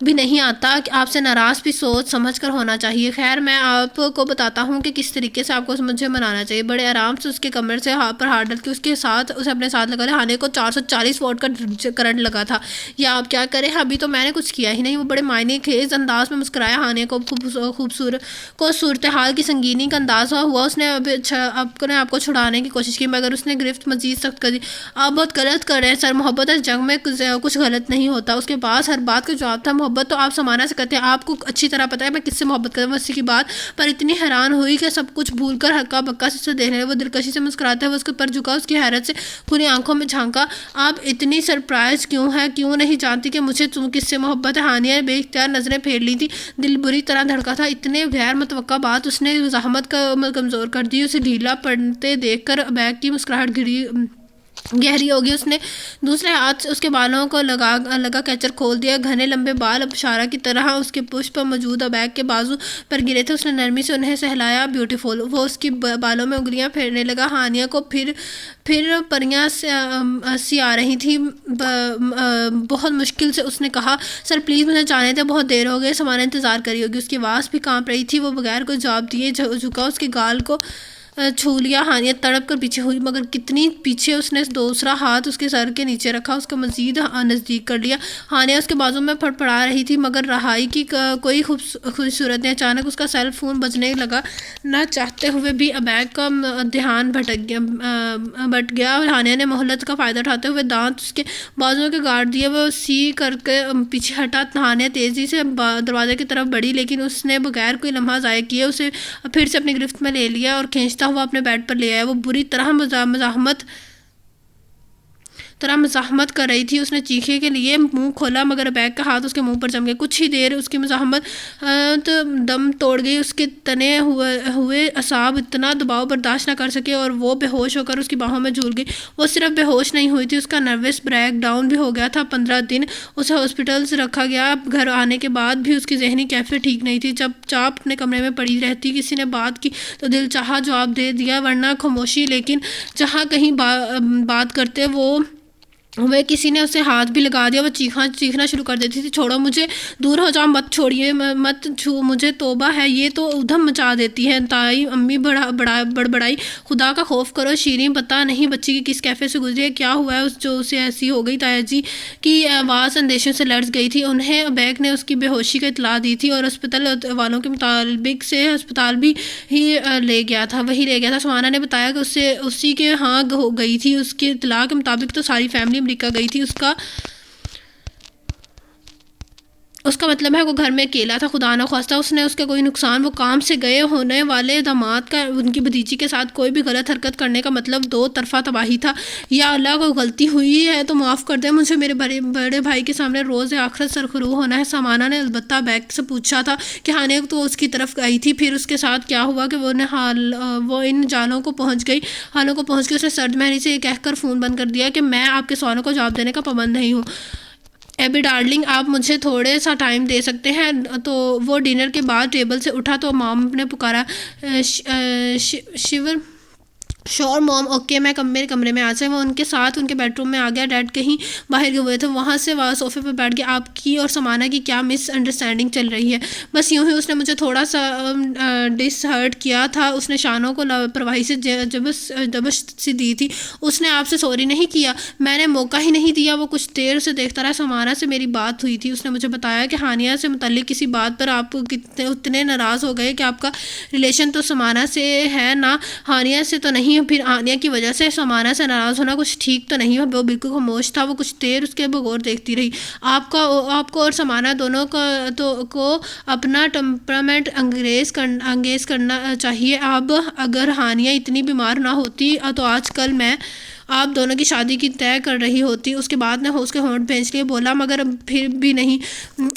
[SPEAKER 1] भी नहीं आता कि आपसे नाराज़ भी सोच समझ कर होना चाहिए। खैर, मैं आपको बताता हूँ कि किस तरीके से आपको मुझे मनाना चाहिए। बड़े आराम से उसके कमरे से हाथ डाल के उसे अपने साथ लगा रहे। हाने को 440 वोल्ट का करंट लगा था। या आप क्या करें? अभी तो मैंने कुछ किया ही नहीं। वो बड़े मायने खेज अंदाज में मुस्कुराया। हाने को सूरत हाल की संगीनी का अंदाज खुलासा हुआ उसने अपने आपको छुड़ाने की कोशिश की, मगर उसने गिरफ्त मजीद सख्त कर दी। आप बहुत गलत कर रहे हैं सर, मोहब्बत इस जंग में कुछ गलत नहीं होता। उसके पास हर बात का जवाब था। मोहब्बत तो आप समाना से करते हैं, आपको अच्छी तरह पता है मैं किससे मोहब्बत करता हूँ, उसी की बात पर इतनी हैरान हुई कि सब कुछ भूल कर हक्का बक्का से उसे देखने। वो दिलकशी से मुस्कुराते हुए उसके ऊपर झुका, उसकी हैरत से पूरी आंखों में झांका। आप इतनी सरप्राइज क्यों है, क्यों नहीं जानती कि मुझे तुम किससे मोहब्बत है? हानिया ने बेइख्तियार नजरें फेर ली थी, दिल बुरी तरह धड़का था। इतने गैर मुतवक्का बात उसने ज़हमत का कमज़ोर कर दी। उसे ढीला पड़ते देखकर बैग की मुस्कुराहट गहरी होगी। उसने दूसरे हाथ से उसके बालों को लगा कैचर खोल दिया। घने लंबे बाल अबशारा की तरह उसके पुष्प पर मौजूद बैग के बाजू पर गिरे थे। उसने नरमी से उन्हें सहलाया। ब्यूटीफुल। वो उसकी बालों में उंगलियां फेरने लगा। हानिया को फिर परियां सी आ रही थी। बहुत मुश्किल से उसने कहा, सर प्लीज़ मुझे जाने थे, बहुत देर हो गई, सामान इंतज़ार करी होगी। उसकी आवाज़ भी कांप रही थी। वो बगैर कोई जवाब दिए झुका, उसके गाल को छू लिया। हानिया तड़प कर पीछे हुई, मगर कितनी पीछे। उसने दूसरा हाथ उसके सर के नीचे रखा, उसको मजीद नज़दीक कर लिया। हानिया उसके बाजू में फड़फड़ा रही थी, मगर रहाई की कोई खूबसूरत नहीं। अचानक उसका सेल फोन बजने लगा। न चाहते हुए भी अबैग का ध्यान भट गया। हानिया ने मोहलत का फ़ायदा उठाते हुए दांत उसके बाजुओं के गाड़ दिए। वो सी करके पीछे हटा। हानिया तेज़ी से दरवाजे की तरफ बढ़ी, लेकिन उसने बगैर कोई लम्हा ज़ाया किए उसे फिर से अपनी गिरफ्त में ले लिया और खींचता हुआ अपने बेड पर ले आया। वो बुरी तरह मज़ाहमत कर रही थी। उसने चीखे के लिए मुंह खोला, मगर बैग का हाथ उसके मुंह पर जम गया। कुछ ही देर उसकी मज़ाहमत तो दम तोड़ गई। उसके तने हुए असाब इतना दबाव बर्दाश्त न कर सके और वो बेहोश होकर उसकी बाहों में झूल गई। वो सिर्फ बेहोश नहीं हुई थी, उसका नर्वस ब्रेक डाउन भी हो गया था। 15 दिन उसे हॉस्पिटल से रखा गया। घर आने के बाद भी उसकी जहनी कैफियत ठीक नहीं थी। जब चाप अपने कमरे में पड़ी रहती, किसी ने बात की तो दिल चाहा जवाब दे दिया, वरना खामोशी। लेकिन जहाँ कहीं बात करते वह किसी ने उसे हाथ भी लगा दिया। वो चीखना शुरू कर देती थी, छोड़ो मुझे, दूर हो जाओ, मत छोड़िए, मत छू मुझे, तौबा है, ये तो उधम मचा देती है। ताई अम्मी बड़बड़ाई, खुदा का खौफ करो शीरीन, पता नहीं बच्ची की किस कैफे से गुजरी है, क्या हुआ है जो उसे ऐसी हो गई। ताया जी की आवाज़ अंदेशों से लर्ज गई थी। उन्हें अबैग ने उसकी बेहोशी का इतला दी थी और अस्पताल वालों के मुताबिक से अस्पताल भी ही ले गया था। सुहाना ने बताया कि उससे उसी के यहाँ हो गई थी। उसके इतला के मुताबिक तो सारी फैमिली अमेरिका गई थी। उसका मतलब है वो घर में अकेला था। खुदा न ख्वास्ता उसने उसके कोई नुकसान, वो काम से गए होने वाले दामाद का उनकी भतीजी के साथ कोई भी गलत हरकत करने का मतलब दो तरफा तबाही था। या अल्लाह को गलती हुई है तो माफ़ कर दे मुझे, मेरे बड़े भाई के सामने रोज़ आखिरत सरखरू होना है। सामाना ने अलबत्ता बैग से पूछा था कि हानिया तो उसकी तरफ आई थी, फिर उसके साथ क्या हुआ कि वो इन हालों को पहुँच गई। उसने सर्द महरी से ये कहकर फ़ोन बंद कर दिया कि मैं आपके सवालों को जवाब देने का पाबंद नहीं हूँ। एबी डार्लिंग, आप मुझे थोड़े सा टाइम दे सकते हैं? तो वो डिनर के बाद टेबल से उठा तो मॉम ने पुकारा, शिवर श्योर मॉम, ओके, मैं मेरे कमरे में आ जाए। वो उनके साथ उनके बेडरूम में आ गया। डैड कहीं बाहर गए हुए थे। वहाँ से सोफे पर बैठ गया। आपकी और समाना की क्या मिसअंडरस्टैंडिंग चल रही है? बस यूं ही उसने मुझे थोड़ा सा डिसहर्ट किया था। उसने शानों को लापरवाही से जबश सी दी थी। उसने आपसे सॉरी नहीं किया? मैंने मौका ही नहीं दिया। वो कुछ देर से देखता रहा। समाना से मेरी बात हुई थी। उसने मुझे बताया कि हानिया से मुतल्लिक किसी बात पर आप उतने नाराज़ हो गए कि आपका रिलेशन तो समाना से है ना, हानिया से तो नहीं। फिर हानिया की वजह से समाना से नाराज़ होना कुछ ठीक तो नहीं। वो बिल्कुल खामोश था। वो कुछ देर उसके बगौर देखती रही। आपको और समाना दोनों को अपना टेम्परामेंट अंगेज करना चाहिए। अब अगर हानिया इतनी बीमार ना होती तो आजकल मैं आप दोनों की शादी की तय कर रही होती। उसके बाद ने उसके होंठ भैंस लिए बोला, मगर फिर भी नहीं।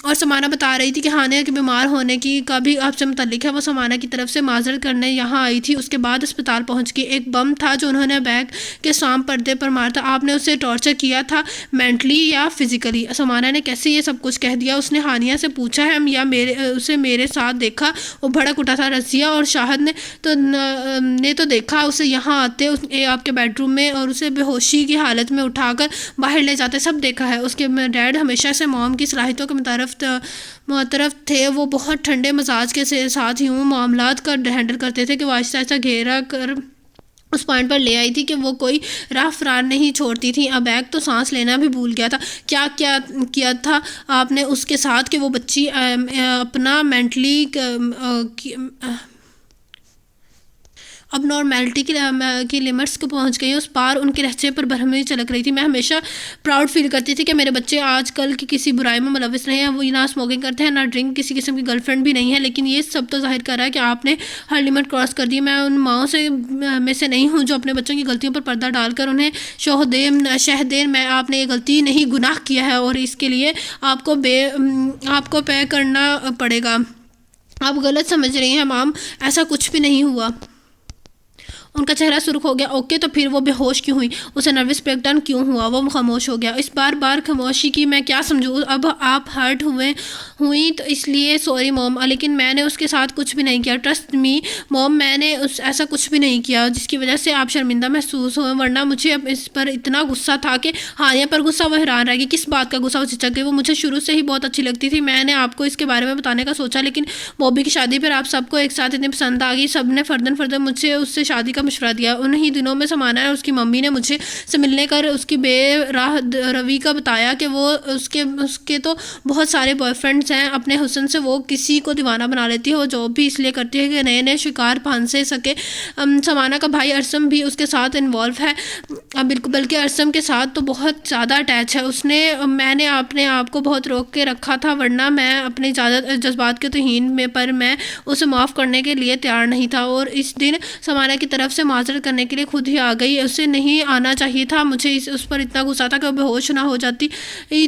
[SPEAKER 1] और समाना बता रही थी कि हानिया के बीमार होने की का भी आपसे मुतल्लिक है। वो समाना की तरफ से माजरत करने यहाँ आई थी। उसके बाद अस्पताल पहुँच गई। एक बम था जो उन्होंने बैग के साम पर्दे पर मारा था। आपने उसे टॉर्चर किया था, मेंटली या फिजिकली? समाना ने कैसे ये सब कुछ कह दिया? उसने हानिया से पूछा है या उसे मेरे साथ देखा? वो भड़क उठा था। रसिया और शाहिद ने तो देखा उसे यहाँ आते आपके बेडरूम में और उसे बेहोशी की हालत में उठाकर बाहर ले जाते, सब देखा है। उसके डैड हमेशा से मॉम की सलाहियतों के मुतरफ थे। वो बहुत ठंडे मिजाज के साथ यूँ मामलात का हैंडल करते थे कि वो आहिस्ता आहिस्ता घेरा कर उस पॉइंट पर ले आई थी कि वो कोई राह फरार नहीं छोड़ती थी। अब बैग तो सांस लेना भी भूल गया था। क्या क्या किया था आपने उसके साथ कि वो बच्ची अपना मेंटली अब नॉर्मेलिटी की लिमिट्स को पहुंच गई, उस पार उनके लहजे पर भरमाई चलक रही थी। मैं हमेशा प्राउड फील करती थी कि मेरे बच्चे आजकल की किसी बुराई में मुलविस नहीं हैं, वो ना स्मोकिंग करते हैं, ना ड्रिंक, किसी किस्म की गर्लफ्रेंड भी नहीं है। लेकिन ये सब तो जाहिर कर रहा है कि आपने हर लिमिट क्रॉस कर दी। मैं उन माओं से में से नहीं हूँ जो अपने बच्चों की गलतियों पर पर्दा डालकर उन्हें शह दें। मैं आपने ये गलती नहीं, गुनाह किया है और इसके लिए आपको पे करना पड़ेगा। आप गलत समझ रही हैं माम, ऐसा कुछ भी नहीं हुआ। उनका चेहरा सुर्ख हो गया। ओके, तो फिर वो बेहोश क्यों हुई? उसे नर्वस ब्रेकडाउन क्यों हुआ? वो खामोश हो गया। इस बार बार खामोशी की मैं क्या समझूँ? अब आप हर्ट हुई तो इसलिए सॉरी मॉम, लेकिन मैंने उसके साथ कुछ भी नहीं किया। ट्रस्ट मी मॉम, मैंने ऐसा कुछ भी नहीं किया जिसकी वजह से आप शर्मिंदा महसूस हो, वरना मुझे अब इस पर इतना गुस्सा था कि हानिया पर गुस्सा। वो हैरान रह गई। किस बात का गुस्सा? वो झिझक गई। वो मुझे शुरू से ही बहुत अच्छी लगती थी। मैंने आपको इसके बारे में बताने का सोचा, लेकिन बॉबी की शादी पर आप सबको एक साथ इतनी पसंद आ गई, सब ने फर्दन मुझे उससे शादी का मशवरा दिया। उन्हीं दिनों में समाना है उसकी मम्मी ने मुझे से मिलने कर उसकी बेराह रवि का बताया कि वो उसके तो बहुत सारे बॉयफ्रेंड्स हैं। अपने हुस्न से वो किसी को दीवाना बना लेती है। वो जॉब भी इसलिए करती है कि नए नए शिकार फांसे सके। समाना का भाई अरसम भी उसके साथ इन्वॉल्व है, बिल्कुल, बल्कि अरसम के साथ तो बहुत ज़्यादा अटैच है। मैंने अपने आप को बहुत रोक के रखा था, वरना मैं अपने जज्बात के तौहीन में पर मैं उसे माफ़ करने के लिए तैयार नहीं था। और इस दिन समाना की तरफ से माजरत करने के लिए खुद ही आ गई। उसे नहीं आना चाहिए था। मुझे उस पर इतना गुस्सा था कि वो बेहोश ना हो जाती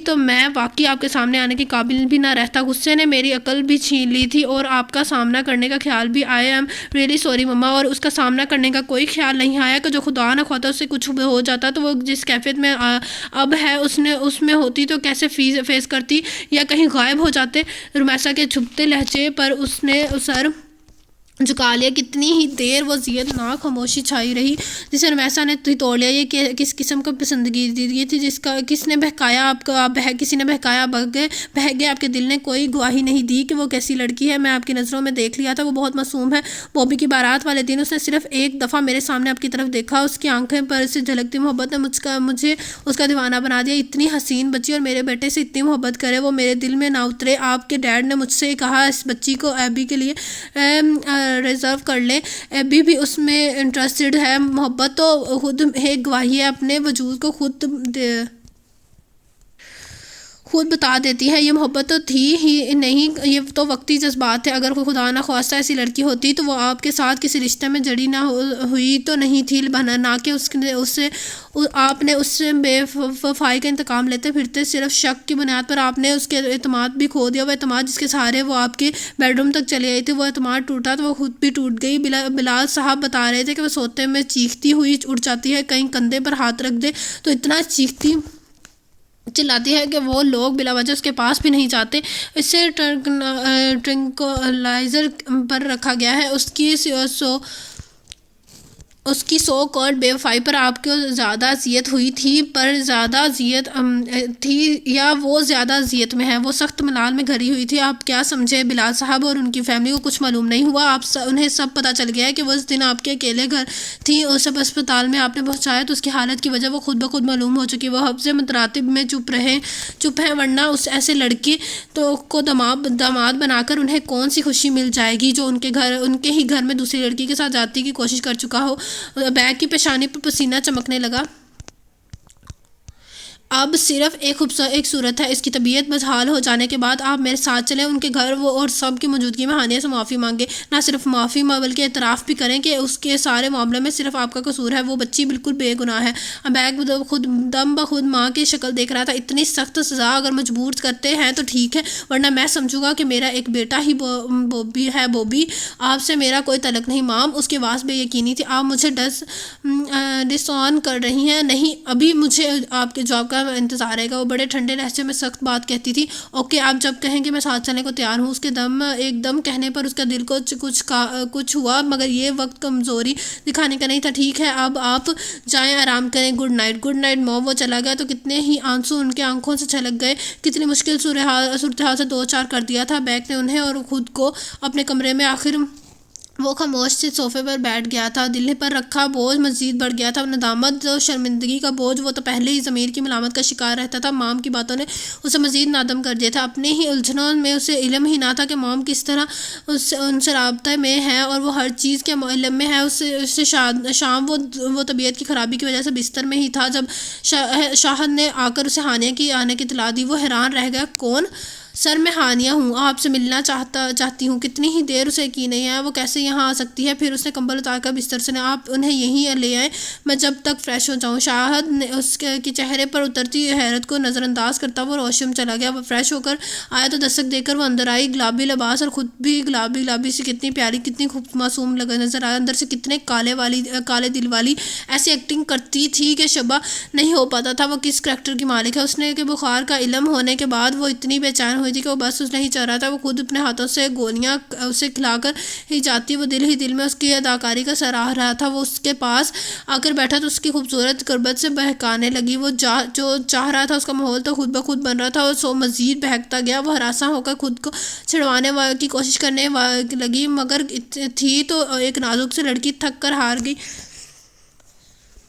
[SPEAKER 1] तो मैं वाकई आपके सामने आने के काबिल भी ना रहता। गुस्से ने मेरी अकल भी छीन ली थी और आपका सामना करने का ख्याल भी आया। आई एम रियली सॉरी मम्मा। और उसका सामना करने का कोई ख्याल नहीं आया कि जो खुदा न खाता उससे कुछ हो जाता तो वो जिस कैफियत में अब है उसमें होती तो कैसे फेस करती, या कहीं गायब हो जाते। रुमैसा के छुपते लहजे पर उसने सर झुका लिया। कितनी ही देर वो जियत ना खामोशी छाई रही, जिसे रमैसा ने तोड़ लिया। ये किस किस्म का पसंदगी दी थी? किसने बहकाया आपका? किसी ने बहकाया, बह गए आपके दिल ने। कोई गवाही नहीं दी कि वो कैसी लड़की है। मैं आपकी नज़रों में देख लिया था, वो बहुत मासूम है। बॉबी की बारात वाले दिन उसने सिर्फ एक दफ़ा मेरे सामने आपकी तरफ देखा। उसकी आंखें पर से झलकती मोहब्बत ने मुझे उसका दीवाना बना दिया। इतनी हसीन बच्ची और मेरे बेटे से इतनी मोहब्बत करे, वो मेरे दिल में ना उतरे। आपके डैड ने मुझसे कहा इस बच्ची को एबी के लिए रिजर्व कर ले। एबी भी उसमें इंटरेस्टेड है। मोहब्बत तो खुद एक गवाही है, अपने वजूद को खुद बता देती है। ये मोहब्बत तो थी ही नहीं, ये तो वक्ती जज्बात है। अगर कोई खुदा ना ख्वास्ता ऐसी लड़की होती तो वो आपके साथ किसी रिश्ते में जड़ी ना हुई तो नहीं थी, ना कि आपने उससे बेवफाई का इंतकाम लेते फिरते। सिर्फ शक की बुनियाद पर आपने उसके एतमाद भी खो दिया। वो एतमाद जिसके सहारे वो आपके बेडरूम तक चली आई थी, वो एतमाद टूटा तो वो खुद भी टूट गई। बिलाल साहब बता रहे थे कि वो सोते में चीखती हुई उठ जाती है, कहीं कंधे पर हाथ रख दे तो इतना चिल्लाती है कि वो लोग बिला वजह उसके पास भी नहीं जाते। इससे ट्रंक्लाइजर पर रखा गया है। उसकी सो कॉल्ड बेवफाई पर आपको ज़्यादा अजियत हुई थी, पर ज़्यादा अजियत थी या वो ज़्यादा अजियत में है? वो सख्त मलाल में घरी हुई थी। आप क्या समझे? बिलाल साहब और उनकी फैमिली को कुछ मालूम नहीं हुआ? उन्हें सब पता चल गया है कि वो उस दिन आपके अकेले घर थी और सब अस्पताल में आपने पहुँचाया तो उसकी हालत की वजह वो खुद ब खुद मालूम हो चुकी। वो हफ्ज़े मुतरातिब में चुप हैं, वरना उस ऐसे लड़के को दामाद बनाकर उन्हें कौन सी खुशी मिल जाएगी जो उनके ही घर में दूसरी लड़की के साथ जाती की कोशिश कर चुका हो। बैग की पेशानी पर पसीना चमकने लगा। अब सिर्फ एक सूरत है, इसकी तबीयत बदहाल हो जाने के बाद आप मेरे साथ चलें उनके घर, वो और सब की मौजूदगी में हानिया से माफ़ी मांगे। ना सिर्फ माफ़ी बल्कि एतराफ़ भी करें कि उसके सारे मामले में सिर्फ आपका कसूर है। वो बच्ची बिल्कुल बेगुनाह है। बैग दम खुद माँ की शक्ल देख रहा था। इतनी सख्त सज़ा अगर मजबूर करते हैं तो ठीक है, वरना मैं समझूंगा कि मेरा एक बेटा ही बॉबी आपसे मेरा कोई तलक नहीं। माम, उसकी आवाज़ बेयकीनी थी। आप मुझे डिसऑन कर रही हैं? नहीं, अभी मुझे आपके जवाब का इंतजार रहेगा। वो बड़े ठंडे लहजे में सख्त बात कहती थी। ओके, आप जब कहेंगे मैं साथ चलने को तैयार हूँ। उसके एकदम कहने पर उसका दिल को कुछ हुआ, मगर ये वक्त कमज़ोरी दिखाने का नहीं था। ठीक है, अब आप जाएं, आराम करें। Good night mom. वो चला गया तो कितने ही आंसू उनके आंखों से छलक गए। कितनी मुश्किल सूरत हाल से दो चार कर दिया था बैग ने उन्हें और खुद को अपने कमरे में। आखिर वो खामोश से सोफे पर बैठ गया था। दिल पर रखा बोझ मज़ीद बढ़ गया था। नदामत और शर्मिंदगी का बोझ, वो तो पहले ही ज़मीर की मलामत का शिकार रहता था। मॉम की बातों ने उसे मज़ीद नादम कर दिया था। अपने ही उलझनों में उसे इल्म ही ना था कि मॉम किस तरह उनसे राब्ते में है और वो हर चीज़ के इल्म में है। उससे शाम वो तबीयत की ख़राबी की वजह से बिस्तर में ही था जब शाहद ने आकर उसे हानिया की आने की इतला दी। वो हैरान रह गया। कौन? सर, मैं हानिया हूँ, आपसे मिलना चाहती हूँ। कितनी ही देर उसे यकीन नहीं आया वो कैसे यहाँ आ सकती है। फिर उसने कंबल उतारकर बिस्तर से, आप उन्हें यहीं ले आए, मैं जब तक फ्रेश हो जाऊँ। शाहद ने उसके चेहरे पर उतरती हैरत को नज़रअंदाज करता वो वॉशरूम चला गया। वो फ्रेश होकर आया तो दस्तक देकर वो अंदर आई। गुलाबी लिबास और ख़ुद भी गुलाबी गुलाबी सी, कितनी प्यारी, कितनी खूब मासूम लगा नजर आया। अंदर से कितने काले दिल वाली ऐसी एक्टिंग करती थी कि शबा नहीं हो पाता था वो किस करैक्टर की मालिक है। उसने के बुखार का इल्म होने के बाद वो इतनी बेचैन हुई थी कि वो बस उसने ही चाह रहा था वो खुद अपने हाथों से गोलियां उसे खिलाकर ही जाती। वो दिल ही दिल में उसकी अदाकारी का सराह रहा था। वो उसके पास आकर बैठा तो उसकी खूबसूरत गुर्बत से बहकाने लगी। वो जो चाह रहा था उसका माहौल तो खुद ब खुद बन रहा था और सो मज़ीद बहकता गया। वो हरासा होकर खुद को छिड़वाने की कोशिश करने लगी, मगर थी तो एक नाजुक से लड़की थक कर हार गई।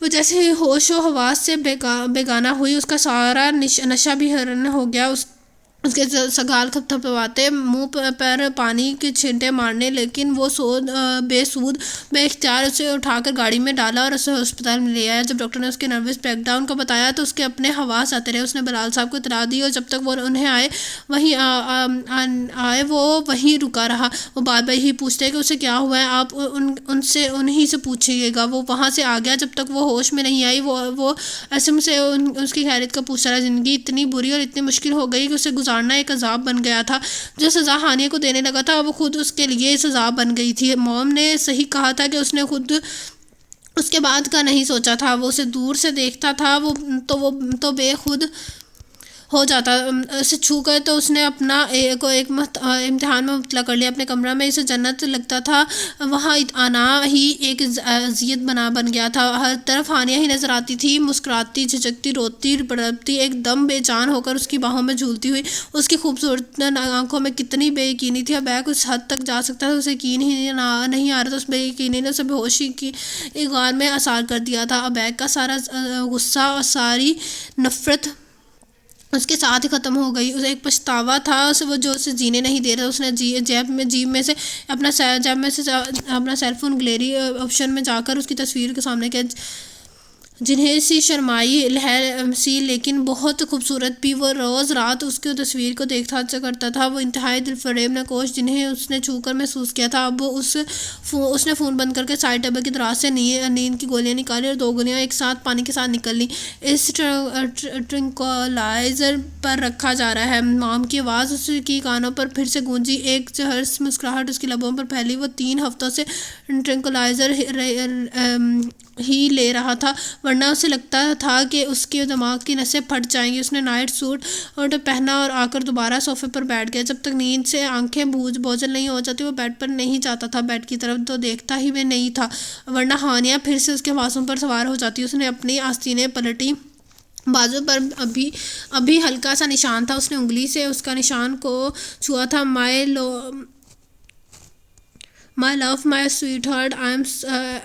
[SPEAKER 1] वो जैसे ही होश व हवास से बेगाना हुई, उसका सारा नशा भी हरण हो गया। उसके सगाल थपथपाते मुंह पर पानी के छींटे मारने, लेकिन वो बेसूद बेख्तियार उसे उठाकर गाड़ी में डाला और उसे अस्पताल में ले आया। जब डॉक्टर ने उसके नर्वस ब्रेकडाउन को बताया तो उसके अपने हवास आते रहे। उसने बलाल साहब को इतला दी और जब तक वो उन्हें आए वो वहीं रुका रहा। वो बार बार ही पूछते कि उसे क्या हुआ है, आप उनसे उन्हीं से पूछिएगा। वो वहाँ से आ गया। जब तक वो होश में नहीं आई वो असम से उसकी खैरियत का पूछता रहा। ज़िंदगी इतनी बुरी और इतनी मुश्किल हो गई कि उसे गुजारना एक अजाब बन गया था। जो सज़ा हानिया को देने लगा था वो खुद उसके लिए सज़ा बन गई थी। मॉम ने सही कहा था कि उसने खुद उसके बाद का नहीं सोचा था। वो उसे दूर से देखता था वो तो बेखुद हो जाता। उसे छू कर तो उसने अपना एक इम्तिहान में मुब्तला कर लिया। अपने कमरा में इसे जन्नत लगता था। वहाँ आना ही एक अजियत बन गया था। हर तरफ हानिया ही नज़र आती थी, मुस्कुराती, झिझकती, रोती, बड़बती, एकदम बेजान होकर उसकी बाहों में झूलती हुई। उसकी खूबसूरत आंखों में कितनी बेयकीनी थी। अबैक उस हद तक जा सकता था, उसे यकीन ही नहीं आ रहा था। उस बेयकीनी ने उसे बेहोशी की गार में आसार कर दिया था। अबैक का सारा गुस्सा और सारी नफ़रत उसके साथ ही ख़त्म हो गई। उसे एक पछतावा था उसे जीने नहीं दे रहा। उसने जेब में से अपना सेलफोन गैलरी ऑप्शन में जाकर उसकी तस्वीर के सामने किया, जिन्हें सी शर्माई लहर सी लेकिन बहुत खूबसूरत भी। वो रोज़ रात उसकी तस्वीर को देखता करता था। वो इंतहाई दिलफरेब नकोश जिन्हें उसने छूकर महसूस किया था। अब उसने फ़ोन बंद करके साइड टेबल की दराज से नींद की गोलियां निकाली और 2 गोलियां एक साथ पानी के साथ निकल ली। इस ट्रंक्विलाइज़र पर रखा जा रहा है। मॉम की आवाज़ उसकी कानों पर फिर से गूंजी। एक जहर्स मुस्कुराहट उसकी लबों पर फैली। वो 3 हफ्तों से ट्रंक्विलाइज़र ही ले रहा था, वरना उसे लगता था कि उसके दिमाग की नसें फट जाएंगी। उसने नाइट सूट पहना और आकर दोबारा सोफे पर बैठ गया। जब तक नींद से आंखें बोझल नहीं हो जाती वो बेड पर नहीं जाता था। बेड की तरफ तो देखता ही वे नहीं था, वरना हानिया फिर से उसके हवासों पर सवार हो जाती। उसने अपनी आस्तीनें पलटी। बाजू पर अभी हल्का सा निशान था। उसने उंगली से उसका निशान को छुआ था। My love my sweet heart, I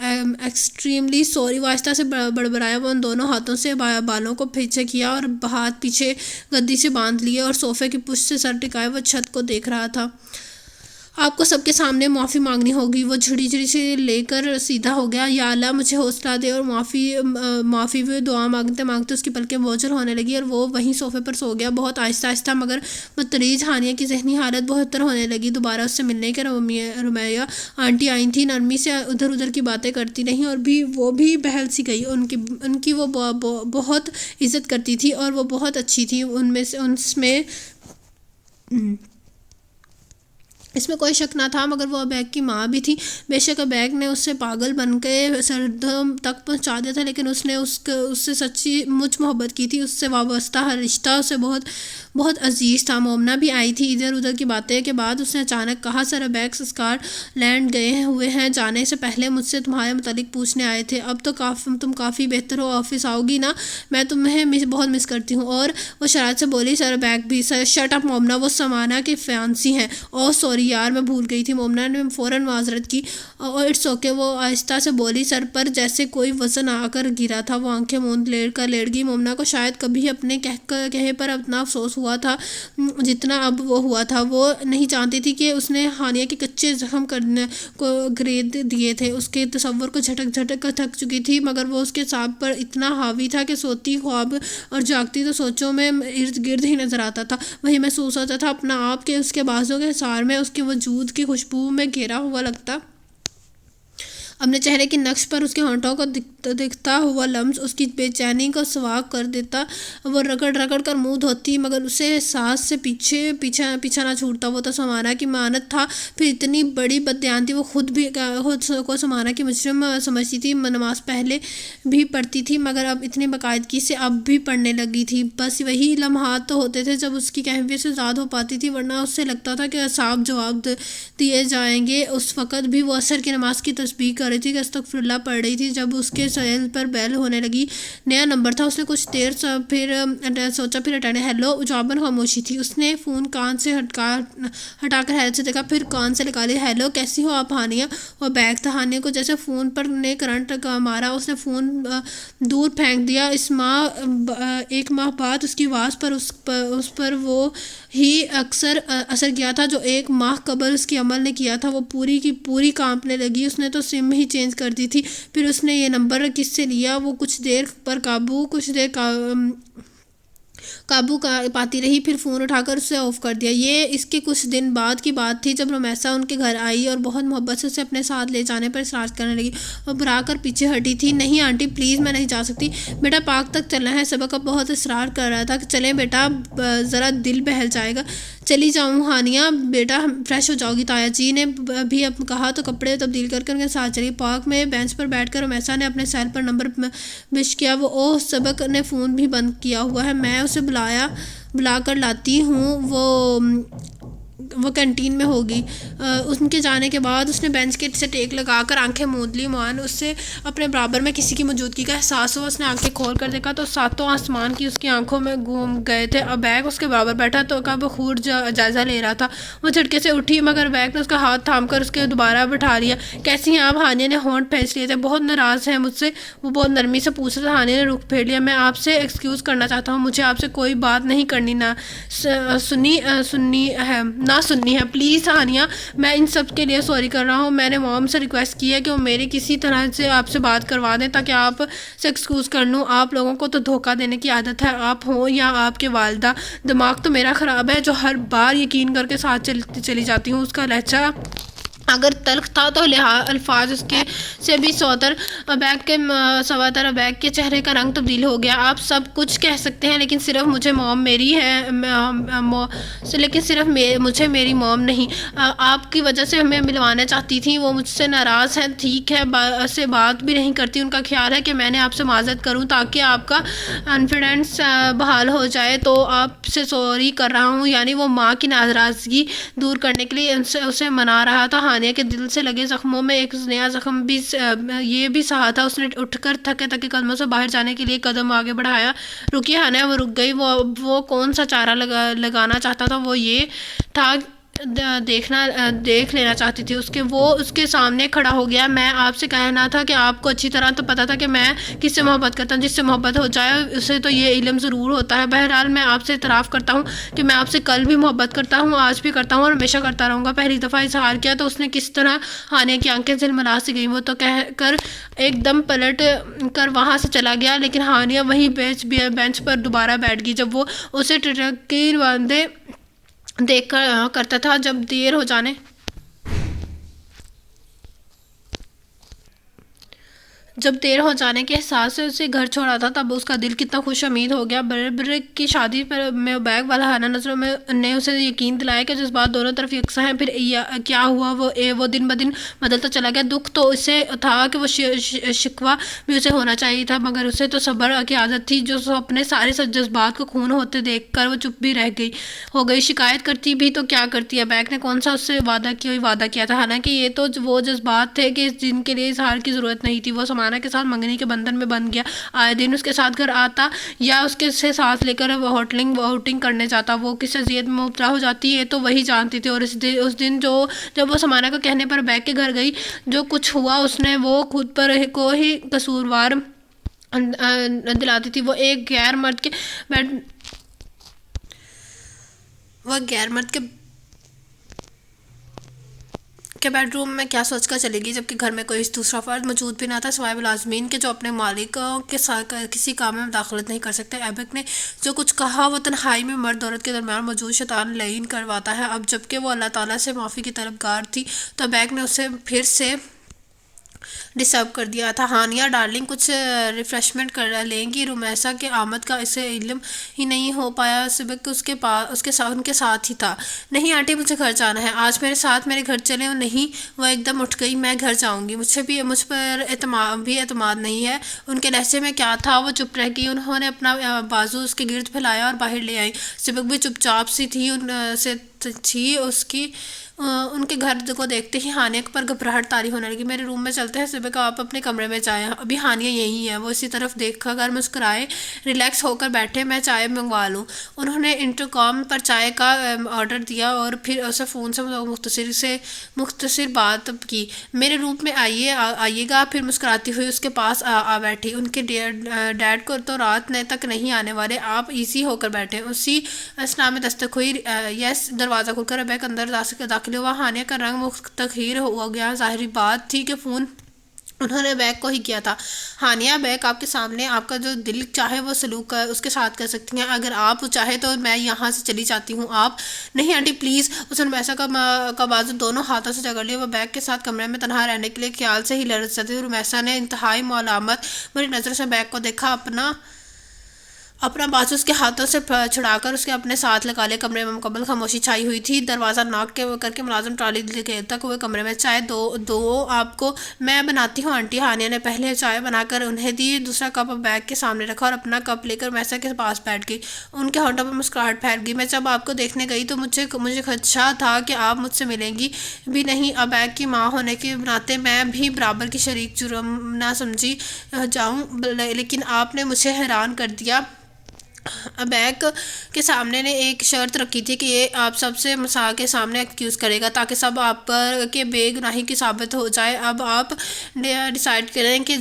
[SPEAKER 1] am extremely sorry. वो आहिस्ता से बड़बड़ाया। वो उन दोनों हाथों से बालों को पीछे किया और हाथ पीछे गद्दी से बांध लिए और सोफे की पुष्ट से सर टिकाए वो छत को देख रहा था। आपको सबके सामने माफ़ी मांगनी होगी। वो झुड़ी से लेकर सीधा हो गया। या अल्लाह मुझे हौसला दे। और माफ़ी भी दुआ मांगते मांगते उसकी पलकें बोझल होने लगी और वो वहीं सोफे पर सो गया। बहुत आहिस्ता मगर मतरीज हानिया की जहनी हालत बेहतर होने लगी। दोबारा उससे मिलने के रुमैया आंटी आई थी। नरमी से उधर उधर की बातें करती रहीं और वो भी बहल सी गई। उनकी वो बहुत इज़्ज़त करती थी और वो बहुत अच्छी थी। उसमें इसमें कोई शक ना था, मगर वो अबैक की माँ भी थी। बेशक अबैक ने उससे पागल बन के सरदम तक पहुँचा दिया था, लेकिन उसने उससे सच्ची मुझ मोहब्बत की थी। उससे वाबस्ता हर रिश्ता उसे बहुत बहुत अजीज़ था। मोमना भी आई थी। इधर उधर की बातें के बाद उसने अचानक कहा, सर अबैक स्कॉटलैंड गए हुए हैं। जाने से पहले मुझसे तुम्हारे मुतालिक पूछने आए थे। अब तो तुम काफ़ी बेहतर हो, ऑफिस आओगी ना? मैं तुम्हें बहुत मिस करती हूँ। और वो शरारत से बोली, सर अबैक भी। सर शट अप मोमना, वो समाना की फैंसी हैं। ओह सॉरी सॉरी यार मैं भूल गई थी। मोमना ने फ़ौरन माजरत की। और इट्स ओके, वो आहिस्ता से बोली। सर पर जैसे कोई वज़न आकर गिरा था। वो आंखें मूंद लेट गई। मोमना को शायद कभी अपने कहे पर इतना अफसोस हुआ था जितना अब वो हुआ था। वो नहीं जानती थी कि उसने हानिया के कच्चे जख्म करने को ग्रेद दिए थे। उसके तसव्वुर को झटक झटक कर थक चुकी थी, मगर वो उसके साथ पर इतना हावी था कि सोती ख्वाब और जागती तो सोचों में इर्द गिर्द ही नजर आता था। वही महसूस होता था अपना आप के उसके बाजों के सार में उसके वजूद की खुशबू में घेरा हुआ लगता। अपने चेहरे के नक्श पर उसके होंठों को दिखता हुआ लम्स उसकी बेचैनी को सवाब कर देता। वो रगड़ रगड़ कर मुंह धोती, मगर उसे सांस से पीछा ना छूटता। वो तो समाना की मानत था, फिर इतनी बड़ी बददियानती। वो खुद को समाना की मुजरिम समझती थी। नमाज पहले भी पढ़ती थी, मगर अब इतनी बाकायदगी से अब भी पढ़ने लगी थी। बस वही लम्हात तो होते थे जब उसकी कैफियत से ज़्यादा हो पाती थी, वरना उससे लगता था कि साफ जवाब दिए जाएंगे। उस वक़्त भी वो असर की नमाज की तस्बीह कर रही थी कि अस्तगफिरुल्लाह पढ़ रही थी जब उसके सेल पर बेल होने लगी। नया नंबर था। उसने कुछ देर फिर सोचा, फिर हटाने। हेलो, जवाबन खामोशी थी। उसने फ़ोन कान से हटाकर हैरत से देखा, फिर कान से निकाली। हेलो, कैसी हो आप हानिया? वो बैग था। हानिया को जैसे फ़ोन पर ने करंट मारा। उसने फ़ोन दूर फेंक दिया। एक माह बाद उसकी आवाज़ पर उस पर वो ही अक्सर असर किया था जो एक माह कबल उसकी अमल ने किया था। वो पूरी की पूरी कांपने लगी। उसने तो सिम ही चेंज कर दी थी। फिर उसने ये नंबर किससे लिया? वो कुछ देर पर काबू पाती रही, फिर फ़ोन उठाकर उसे ऑफ़ कर दिया। ये इसके कुछ दिन बाद की बात थी जब रमैसा उनके घर आई और बहुत मोहब्बत से उसे अपने साथ ले जाने पर इसरार करने लगी। और बुरा कर पीछे हटी थी। नहीं आंटी प्लीज़, मैं नहीं जा सकती। बेटा पार्क तक चलना है। सबक अब बहुत इसरार कर रहा था कि चलें बेटा, ज़रा दिल बहल जाएगा। चली जाऊँ हानिया, बेटा फ्रेश हो जाओगी। ताया जी ने भी अब कहा तो कपड़े तब्दील करके उनके साथ चली। पार्क में बेंच पर बैठकर रमैसा ने अपने सेल पर नंबर विश किया। वो ओह, सबक ने फ़ोन भी बंद किया हुआ है, मैं उसे बुला कर लाती हूँ। वो कैंटीन में होगी। उनके जाने के बाद उसने बेंच के से टेक लगाकर आंखें मूंद ली। मान उससे अपने बराबर में किसी की मौजूदगी का एहसास हुआ। उसने आंखें खोल कर देखा तो सातों आसमान की उसकी आंखों में घूम गए थे। अब बैग उसके बराबर बैठा तो कब खूब जायज़ा ले रहा था। वो झटके से उठी, मगर बैग ने उसका हाथ थाम कर उसके दोबारा बैठा लिया। कैसी हैं आप? हानिया ने होंठ फैंस लिए थे। बहुत नाराज़ है मुझसे, वो बहुत नरमी से पूछ रहा था। हानिया ने रुख फेर लिया। मैं आपसे एक्सक्यूज़ करना चाहता हूँ, मुझे आपसे कोई बात नहीं करनी, ना सुननी है। प्लीज़ हानिया, मैं इन सब के लिए सॉरी कर रहा हूँ। मैंने मॉम से रिक्वेस्ट की है कि वो मेरे किसी तरह से आपसे बात करवा दें ताकि आप से एक्सक्यूज़ कर लूँ। आप लोगों को तो धोखा देने की आदत है, आप हो या आपके वालिदा। दिमाग तो मेरा ख़राब है जो हर बार यकीन करके साथ चली जाती हूँ। उसका लहजा अगर तल्ख था तो अल्फाज उसके से भी सवातर अबैग के चेहरे का रंग तब्दील हो गया। आप सब कुछ कह सकते हैं, लेकिन सिर्फ मुझे मॉम मेरी है, लेकिन सिर्फ मुझे मेरी मॉम नहीं। आपकी वजह से हमें मिलवाना चाहती थी। वो मुझसे नाराज़ हैं, ठीक है, से बात भी नहीं करती। उनका ख्याल है कि मैंने आपसे माजरत करूं ताकि आपका कॉन्फिडेंस बहाल हो जाए। तो आपसे सॉरी कर रहा हूं। यानी वो माँ की नाराज़गी दूर करने के लिए उसे मना रहा था। हानिया के दिल से लगे ज़ख्मों में एक नया ज़ख्म भी ये भी सहा था। उसने उठकर थके थके कदमों से बाहर जाने के लिए कदम आगे बढ़ाया। रुकी हानिया, वो रुक गई। वो कौन सा चारा लगाना चाहता था? वो ये था देख लेना चाहती थी। उसके सामने खड़ा हो गया। मैं आपसे कहना था कि आपको अच्छी तरह तो पता था कि मैं किससे मोहब्बत करता हूँ। जिससे मोहब्बत हो जाए उसे तो ये इल्म ज़रूर होता है। बहरहाल मैं आपसे इतराफ़ करता हूँ कि मैं आपसे कल भी मोहब्बत करता हूँ, आज भी करता हूँ और हमेशा करता रहूँगा। पहली दफ़ा इजहार किया तो उसने किस तरह हानिया की आंखें झिलमिला सी गई। वो तो कह कर एकदम पलट कर वहाँ से चला गया, लेकिन हानिया वहीं बेंच पर दोबारा बैठ गई। जब वो उसे टिटकी बांधे देख कर करता था जब देर हो जाने के एहसास से उसे घर छोड़ा था, तब उसका दिल कितना खुश उम्मीद हो गया। बर्र की शादी पर में बैग वाला हाना नजरों में ने उसे यकीन दिलाया कि जज्बात दोनों तरफ यकसा हैं। फिर क्या हुआ? वो दिन ब दिन बदलता चला गया। दुख तो उसे था कि वो शिकवा भी उसे होना चाहिए था, मगर उसे तो सब्र की आदत थी जो अपने सारे जज्बात को खून होते देख कर वो चुप भी हो गई। शिकायत करती भी तो क्या करती है? बैग ने कौन सा उससे वादा किया था? हालांकि ये तो वो जज्बात थे कि जिनके लिए इजहार की ज़रूरत नहीं थी। वो समाना के साथ मंगनी के बंधन में बंध गया। आए दिन उसके साथ घर आता या उसके से सांस लेकर वो होटलिंग करने जाता। वो किस अजियत में मुब्तला हो जाती है तो वही जानती थी। और उस दिन जो जब वो समाना के कहने पर बैग के घर गई, जो कुछ हुआ उसने वो खुद पर को ही कसूरवार दिलाती थी। वो गैर मर्द के बेडरूम में क्या सोचकर चलेगी, जबकि घर में कोई दूसरा फर्द मौजूद भी ना था सिवाय मुलाजमीन के, जो अपने मालिकों के साथ किसी काम में मुदाखलत नहीं कर सकते। एबक ने जो कुछ कहा वो तन्हाई में मर्द औरत के दरमियान मौजूद शैतान लईन करवाता है। अब जबकि वो अल्लाह ताला से माफ़ी की तलबगार थी तो एबक ने उसे फिर से डिस्टर्ब कर दिया था। हानिया डार्लिंग, कुछ रिफ़्रेशमेंट कर लेंगी? रुमैसा के आमद का इसे इल्म ही नहीं हो पाया। सुबह उसके पास उनके साथ ही था। नहीं आंटी, मुझे घर जाना है, आज मेरे साथ मेरे घर चले। और नहीं, वह एकदम उठ गई, मैं घर जाऊंगी, मुझ पर एतमाद नहीं है। उनके लहजे में क्या था? वो चुप रह गई। उन्होंने अपना बाजू उसके गिर्द फैलाया और बाहर ले आई। सुबह भी चुपचाप सी थी उनके घर को देखते ही हानिया पर घबराहट तारी होने लगी। मेरे रूम में चलते हैं, सुबह का आप अपने कमरे में जाएं, अभी हानिया यही है। वो इसी तरफ देखकर कर मुस्कुराए, रिलैक्स होकर बैठे, मैं चाय मंगवा लूँ। उन्होंने इंटरकॉम पर चाय का ऑर्डर दिया और फिर उसे फ़ोन से मुख्तसर बात की। मेरे रूम में आइएगा। फिर मुस्कुराती हुई उसके पास आ बैठी। उनके डैड को तो रात तक नहीं आने वाले, आप इजी होकर बैठे। उसी असना में दस्तक हुई। यस, दरवाज़ा खुलकर अबैक अंदर दाखिल हुआ। हानिया का रंग मुख्तखीर हो गया। ज़ाहिरी बात थी कि फ़ोन उन्होंने बैग को ही किया था। हानिया, बैग आपके सामने, आपका जो दिल चाहे वो सलूक उसके साथ कर सकती हैं। अगर आप चाहे तो मैं यहाँ से चली जाती हूँ। आप नहीं आंटी प्लीज़। उसने वैसा का बाजू दोनों हाथों से जकड़ लिया। वह बैग के साथ कमरे में तनहा रहने के लिए ख्याल से ही लड़स जाती थी। रुमैसा ने इंतहाई मलामत मेरी नज़र से बैग को देखा, अपना बाजू उसके हाथों से छुड़ाकर उसके अपने साथ लगा लिया। कमरे में मुकम्मल खामोशी छाई हुई थी। दरवाज़ा नॉक करके मुलाजिम ट्रॉली तक हुए कमरे में। चाय दो आपको? मैं बनाती हूँ आंटी। हानिया ने पहले चाय बनाकर उन्हें दी, दूसरा कप बैग के सामने रखा और अपना कप लेकर मैसा के पास बैठ गई। उनके होठों पर मुस्कुराहट फैल गई। मैं जब आपको देखने गई तो मुझे खदशा था कि आप मुझसे मिलेंगी भी नहीं। अब बैग की माँ होने के नाते मैं भी बराबर की शरीक जुर्म ना समझी जाऊँ, लेकिन आपने मुझे हैरान कर दिया। बैग के सामने ने एक शर्त रखी थी कि ये आप सबसे मसा के सामने एक्सक्यूज़ करेगा ताकि सब आप पर के बेगुनाही की साबित हो जाए। अब आप डिसाइड करें कि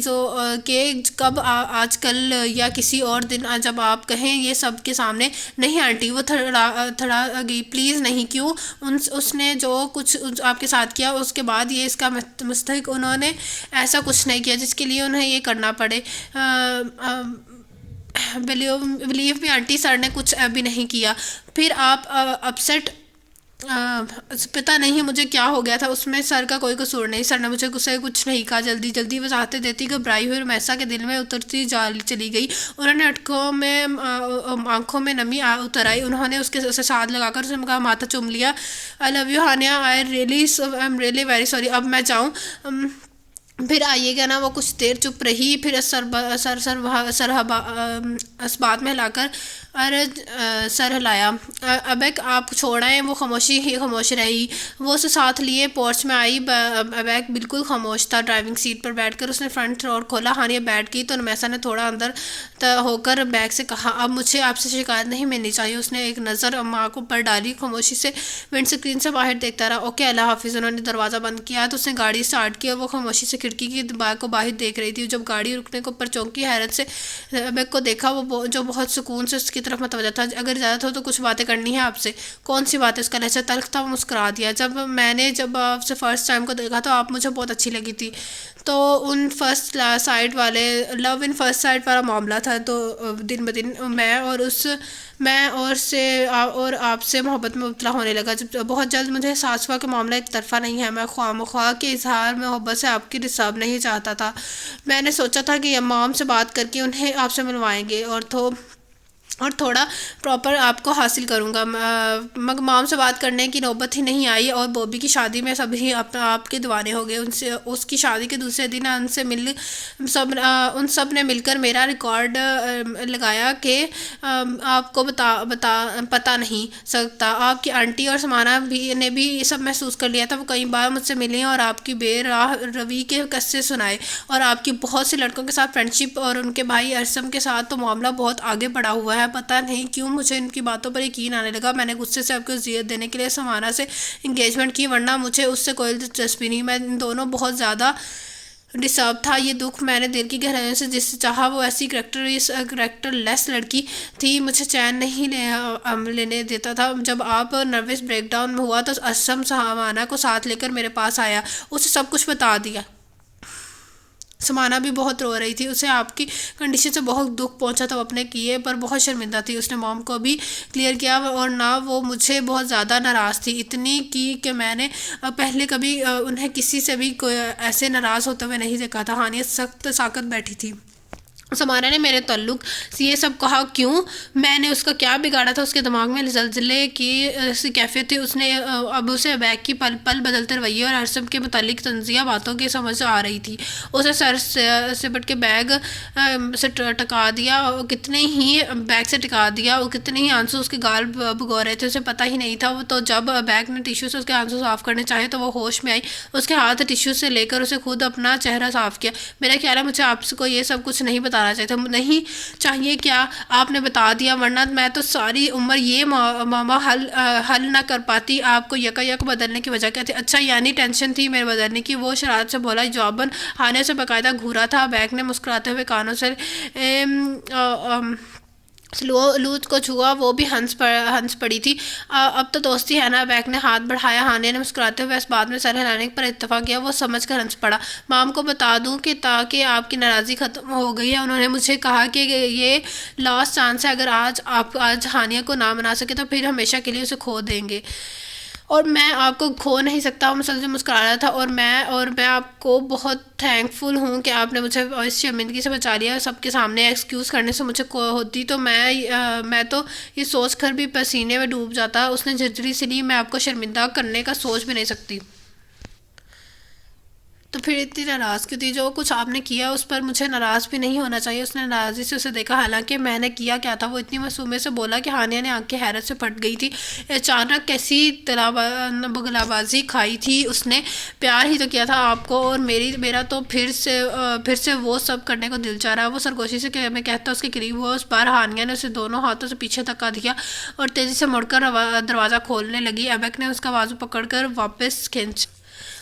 [SPEAKER 1] कब आजकल या किसी और दिन जब आप कहें ये सब के सामने। नहीं आंटी, वो थड़ा गई। प्लीज़ नहीं। क्यों? उसने जो कुछ आपके साथ किया उसके बाद ये इसका मुस्तहिक उन्होंने ऐसा कुछ नहीं किया जिसके लिए उन्हें ये करना पड़े। बिलीव मी आंटी, सर ने कुछ भी नहीं किया। फिर आप अपसेट पता नहीं मुझे क्या हो गया था, उसमें सर का कोई कसूर नहीं। सर ने मुझे कुछ नहीं कहा। जल्दी वजाहतें देती घबराई हुई रुमैसा के दिल में उतरती चली गई। उन्होंने आंखों में नमी उतर आई। उन्होंने उसे साथ लगाकर उसने माथा चूम लिया। I love you Haniya, I am really very sorry. अब मैं जाऊँ? फिर आइएगा ना। वो कुछ देर चुप रही, फिर असबात में हिलाकर सर हिलाया। अबैक आप छोड़ आए। वो खामोश रही। वो उसे साथ लिए पोर्च में आई। अबैक बिल्कुल खामोश था। ड्राइविंग सीट पर बैठकर उसने फ्रंट डोर खोला। हानिया बैठ गई तो नमैसा ने थोड़ा अंदर होकर बैग से कहा, अब मुझे आपसे शिकायत नहीं मिलनी चाहिए। उसने एक नज़र माँ को पर डाली, खामोशी से विंड स्क्रीन से बाहर देखता रहा। ओके, अल्लाह हाफिज़। उन्होंने दरवाज़ा बंद किया तो उसने गाड़ी स्टार्ट किया। वो खामोशी से खिड़की की बाहर को बाहर देख रही थी। जब गाड़ी रुकने को ऊपर चौंकी, हैरत से अबैक को देखा। वो जो बहुत सुकून से उसकी तरफ मतवजह था। अगर इजाज़त हो तो कुछ बातें करनी है आपसे। कौन सी बात है? उसका लहजा तल्ख था। वो मुस्कुरा दिया। जब आपसे फ़र्स्ट टाइम को देखा तो आप मुझे बहुत अच्छी लगी थी। तो उन फर्स्ट साइड वाले लव इन फर्स्ट साइड वाला मामला था। तो दिन ब दिन मैं और आपसे मोहब्बत में मुब्तला होने लगा। जब बहुत जल्द मुझे एहसास हुआ कि मामला एक तरफा नहीं है। मैं ख्वाह के इजहार मोहब्बत से आपकी रिसाब नहीं चाहता था। मैंने सोचा था कि इमाम से बात करके उन्हें आपसे मिलवाएंगे और तो और थोड़ा प्रॉपर आपको हासिल करूँगा। मगर मॉम से बात करने की नौबत ही नहीं आई और बॉबी की शादी में सभी अपना आपके दीवाने हो गए। उनसे उसकी शादी के दूसरे दिन उनसे मिल उन सब ने मिलकर मेरा रिकॉर्ड लगाया कि आपको पता नहीं सकता। आपकी आंटी और समाना भी ये सब महसूस कर लिया था। वो कई बार मुझसे मिली और आपकी बेराह रवि के किस्से सुनाए और आपकी बहुत से लड़कों के साथ फ्रेंडशिप और उनके भाई अरसम के साथ तो मामला बहुत आगे बढ़ा हुआ है। पता नहीं क्यों मुझे इनकी बातों पर यकीन आने लगा। मैंने गुस्से से आपको जियत देने के लिए समाना से इंगेजमेंट की, वरना मुझे उससे कोई दिलचस्पी नहीं। मैं इन दोनों बहुत ज़्यादा डिस्टर्ब था। ये दुख मैंने दिल की गहराइयों से जिससे चाहा वो ऐसी करेक्टर लेस लड़की थी, मुझे चैन नहीं लेने देता था। जब आप नर्वस ब्रेकडाउन में हुआ तो असम समाना को साथ लेकर मेरे पास आया, उसे सब कुछ बता दिया। समाना भी बहुत रो रही थी, उसे आपकी कंडीशन से बहुत दुख पहुंचा था। वो अपने किए पर बहुत शर्मिंदा थी। उसने मॉम को भी क्लियर किया और ना वो मुझे बहुत ज़्यादा नाराज़ थी, इतनी कि मैंने पहले कभी उन्हें किसी से भी कोई ऐसे नाराज़ होते हुए नहीं देखा था। हानिया सख्त साकत बैठी थी। समाना ने मेरे ताल्लुक से ये सब कहा क्यों? मैंने उसका क्या बिगाड़ा था? उसके दिमाग में जलजले की सी कैफियत थी। उसने अब उसे अबैक की पल पल बदलते रवैये और हरसब के मुतालिक तंजिया बातों की समझ आ रही थी। उसे सर से पट के बैग से टका दिया, कितने ही बैग से टिका दिया, और कितने ही आंसू उसके गाल भगो रहे थे, उसे पता ही नहीं था। वो तो जब बैग ने टिश्यू से उसके आंसू साफ करने चाहे तो वो होश में आई। उसके हाथ टिश्यू से लेकर उसे खुद अपना चेहरा साफ किया। मेरा ख्याल है मुझे आपको ये सब कुछ नहीं बताना चाहिए था। नहीं चाहिए क्या? आपने बता दिया, वरना मैं तो सारी उम्र ये मामा हल ना कर पाती। आपको यका बदलने की वजह क्या थी? अच्छा, यानी टेंशन थी मेरे बदलने की? वो शरारत से बोला। जवाबन हाने से बाकायदा घूरा था। बैग ने मुस्कुराते हुए कानों से लूज को छुआ। वो भी हंस पड़ी थी। अब तो दोस्ती है ना? बैग ने हाथ बढ़ाया। हानिया ने मुस्कुराते हुए इस बात में सर हिलाने पर इत्तेफाक किया। वो समझ कर हंस पड़ा। माम को बता दूं कि ताकि आपकी नाराज़गी ख़त्म हो गई है। उन्होंने मुझे कहा कि ये लास्ट चांस है, अगर आज हानिया को ना मना सके तो फिर हमेशा के लिए उसे खो देंगे और मैं आपको खो नहीं सकता। वो मुसलसल मुस्कुरा रहा था। और मैं आपको बहुत थैंकफुल हूँ कि आपने मुझे इस शर्मिंदगी से बचा लिया। सबके सामने एक्सक्यूज़ करने से मुझे होती तो मैं तो ये सोच कर भी पसीने में डूब जाता। उसने झरझरी से ली। मैं आपको शर्मिंदा करने का सोच भी नहीं सकती। तो फिर इतनी नाराज़ क्यों थी? जो कुछ आपने किया उस पर मुझे नाराज़ भी नहीं होना चाहिए। उसने नाराज़ी से उसे देखा। हालांकि मैंने किया क्या था? वो इतनी मासूमियत से बोला कि हानिया ने आंखें हैरत से फट गई थी। अचानक कैसी बगलाबाजी खाई थी उसने? प्यार ही तो किया था आपको और मेरा तो फिर से वो सब करने को दिल चाह रहा। वो सरगोशी से मैं कहता उसके करीब हुआ। उस बार हानिया ने उसे दोनों हाथों से पीछे धक्का दिया और तेज़ी से मुड़कर दरवाज़ा खोलने लगी। अबैक ने उसका बाजू पकड़कर वापस खींच।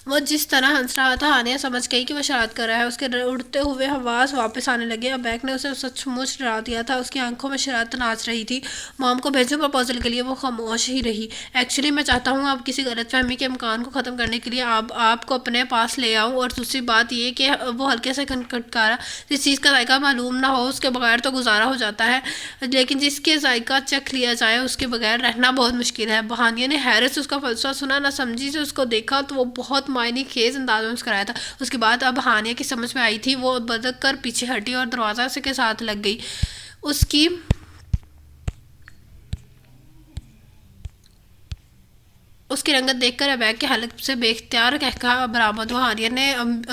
[SPEAKER 1] वो जिस तरह हंस रहा था, हानिया समझ गई कि वो शरारत कर रहा है। उसके उड़ते हुए हवास वापस आने लगे। अबैक ने उसे सचमुच डरा दिया था। उसकी आंखों में शरारत नाच रही थी। मॉम को भेजो प्रपोजल के लिए। वो खामोश ही रही। एक्चुअली मैं चाहता हूँ आप किसी गलतफहमी के इम्कान को ख़त्म करने के लिए आपको अपने पास ले आऊँ। और दूसरी बात ये कि वो हल्के से खटकारा। जिस चीज़ का जायका मालूम ना हो उसके बगैर तो गुजारा हो जाता है, लेकिन जिसके जायका चख लिया जाए उसके बगैर रहना बहुत मुश्किल है। हानिया ने हैरत से उसका फलसफा सुना। ना समझी से उसको देखा तो वो बहुत मायने खेज अंदाज में मुस्कुराया था। उसके बाद अब हानिया की समझ में आई थी। वो बदक कर पीछे हटी और दरवाज़ा से के साथ लग गई। उसकी रंगत देखकर अबैक के हालत से बेख्तियार कहका बरामद हुआ। हानिया ने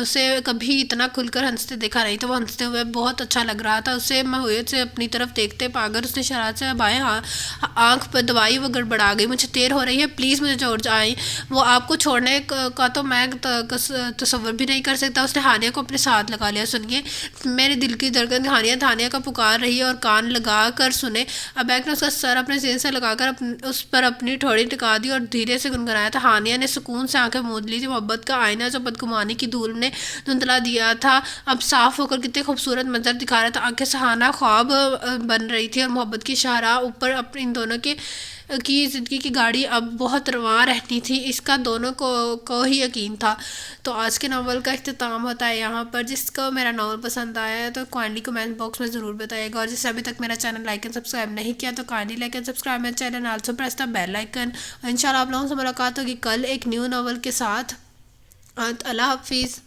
[SPEAKER 1] उसे कभी इतना खुलकर हंसते देखा नहीं था। वो हंसते हुए बहुत अच्छा लग रहा था। उसे महुयत से अपनी तरफ देखते पाकर उसने शरारत से बाएं आंख पर दबाई। वो गड़बड़ा गई। मुझे देर हो रही है, प्लीज़ मुझे छोड़ जाए। वो आपको छोड़ने का तो मैं तसव्वुर भी नहीं कर सकता। उसने हानिया को अपने साथ लगा लिया। सुनिए मेरे दिल की धड़कन। हानिया का पुकार रही और कान लगा कर सुने। अबैक ने उसका सर अपने सीने से लगाकर उस पर अपनी ठोड़ी टिका दी और धीरे से गुनगुनाया था। हानिया ने सुकून से आंखें मूंद ली थी। मोहब्बत का आईना जो बदगुमानी की धूल ने धुंधला दिया था अब साफ होकर कितने खूबसूरत मंजर दिखा रहा था। आंखें सहाना ख्वाब बन रही थी और मोहब्बत की शाहराह ऊपर अपने इन दोनों की ज़िंदगी की गाड़ी अब बहुत रवां रहनी थी, इसका दोनों को ही यकीन था। तो आज के नावल का इख्तिताम होता है यहाँ पर। जिसको मेरा नावल पसंद आया है तो काइंडली कमेंट बॉक्स में ज़रूर बताइएगा। और जिसने अभी तक मेरा चैनल लाइक एंड सब्सक्राइब नहीं किया तो काइंडली लाइक एंड सब्सक्राइब मेरा channel, also press the bell icon. इंशाल्लाह आप लोगों से मुलाकात होगी कल एक न्यू नावल के साथ। अल्लाह हाफिज़।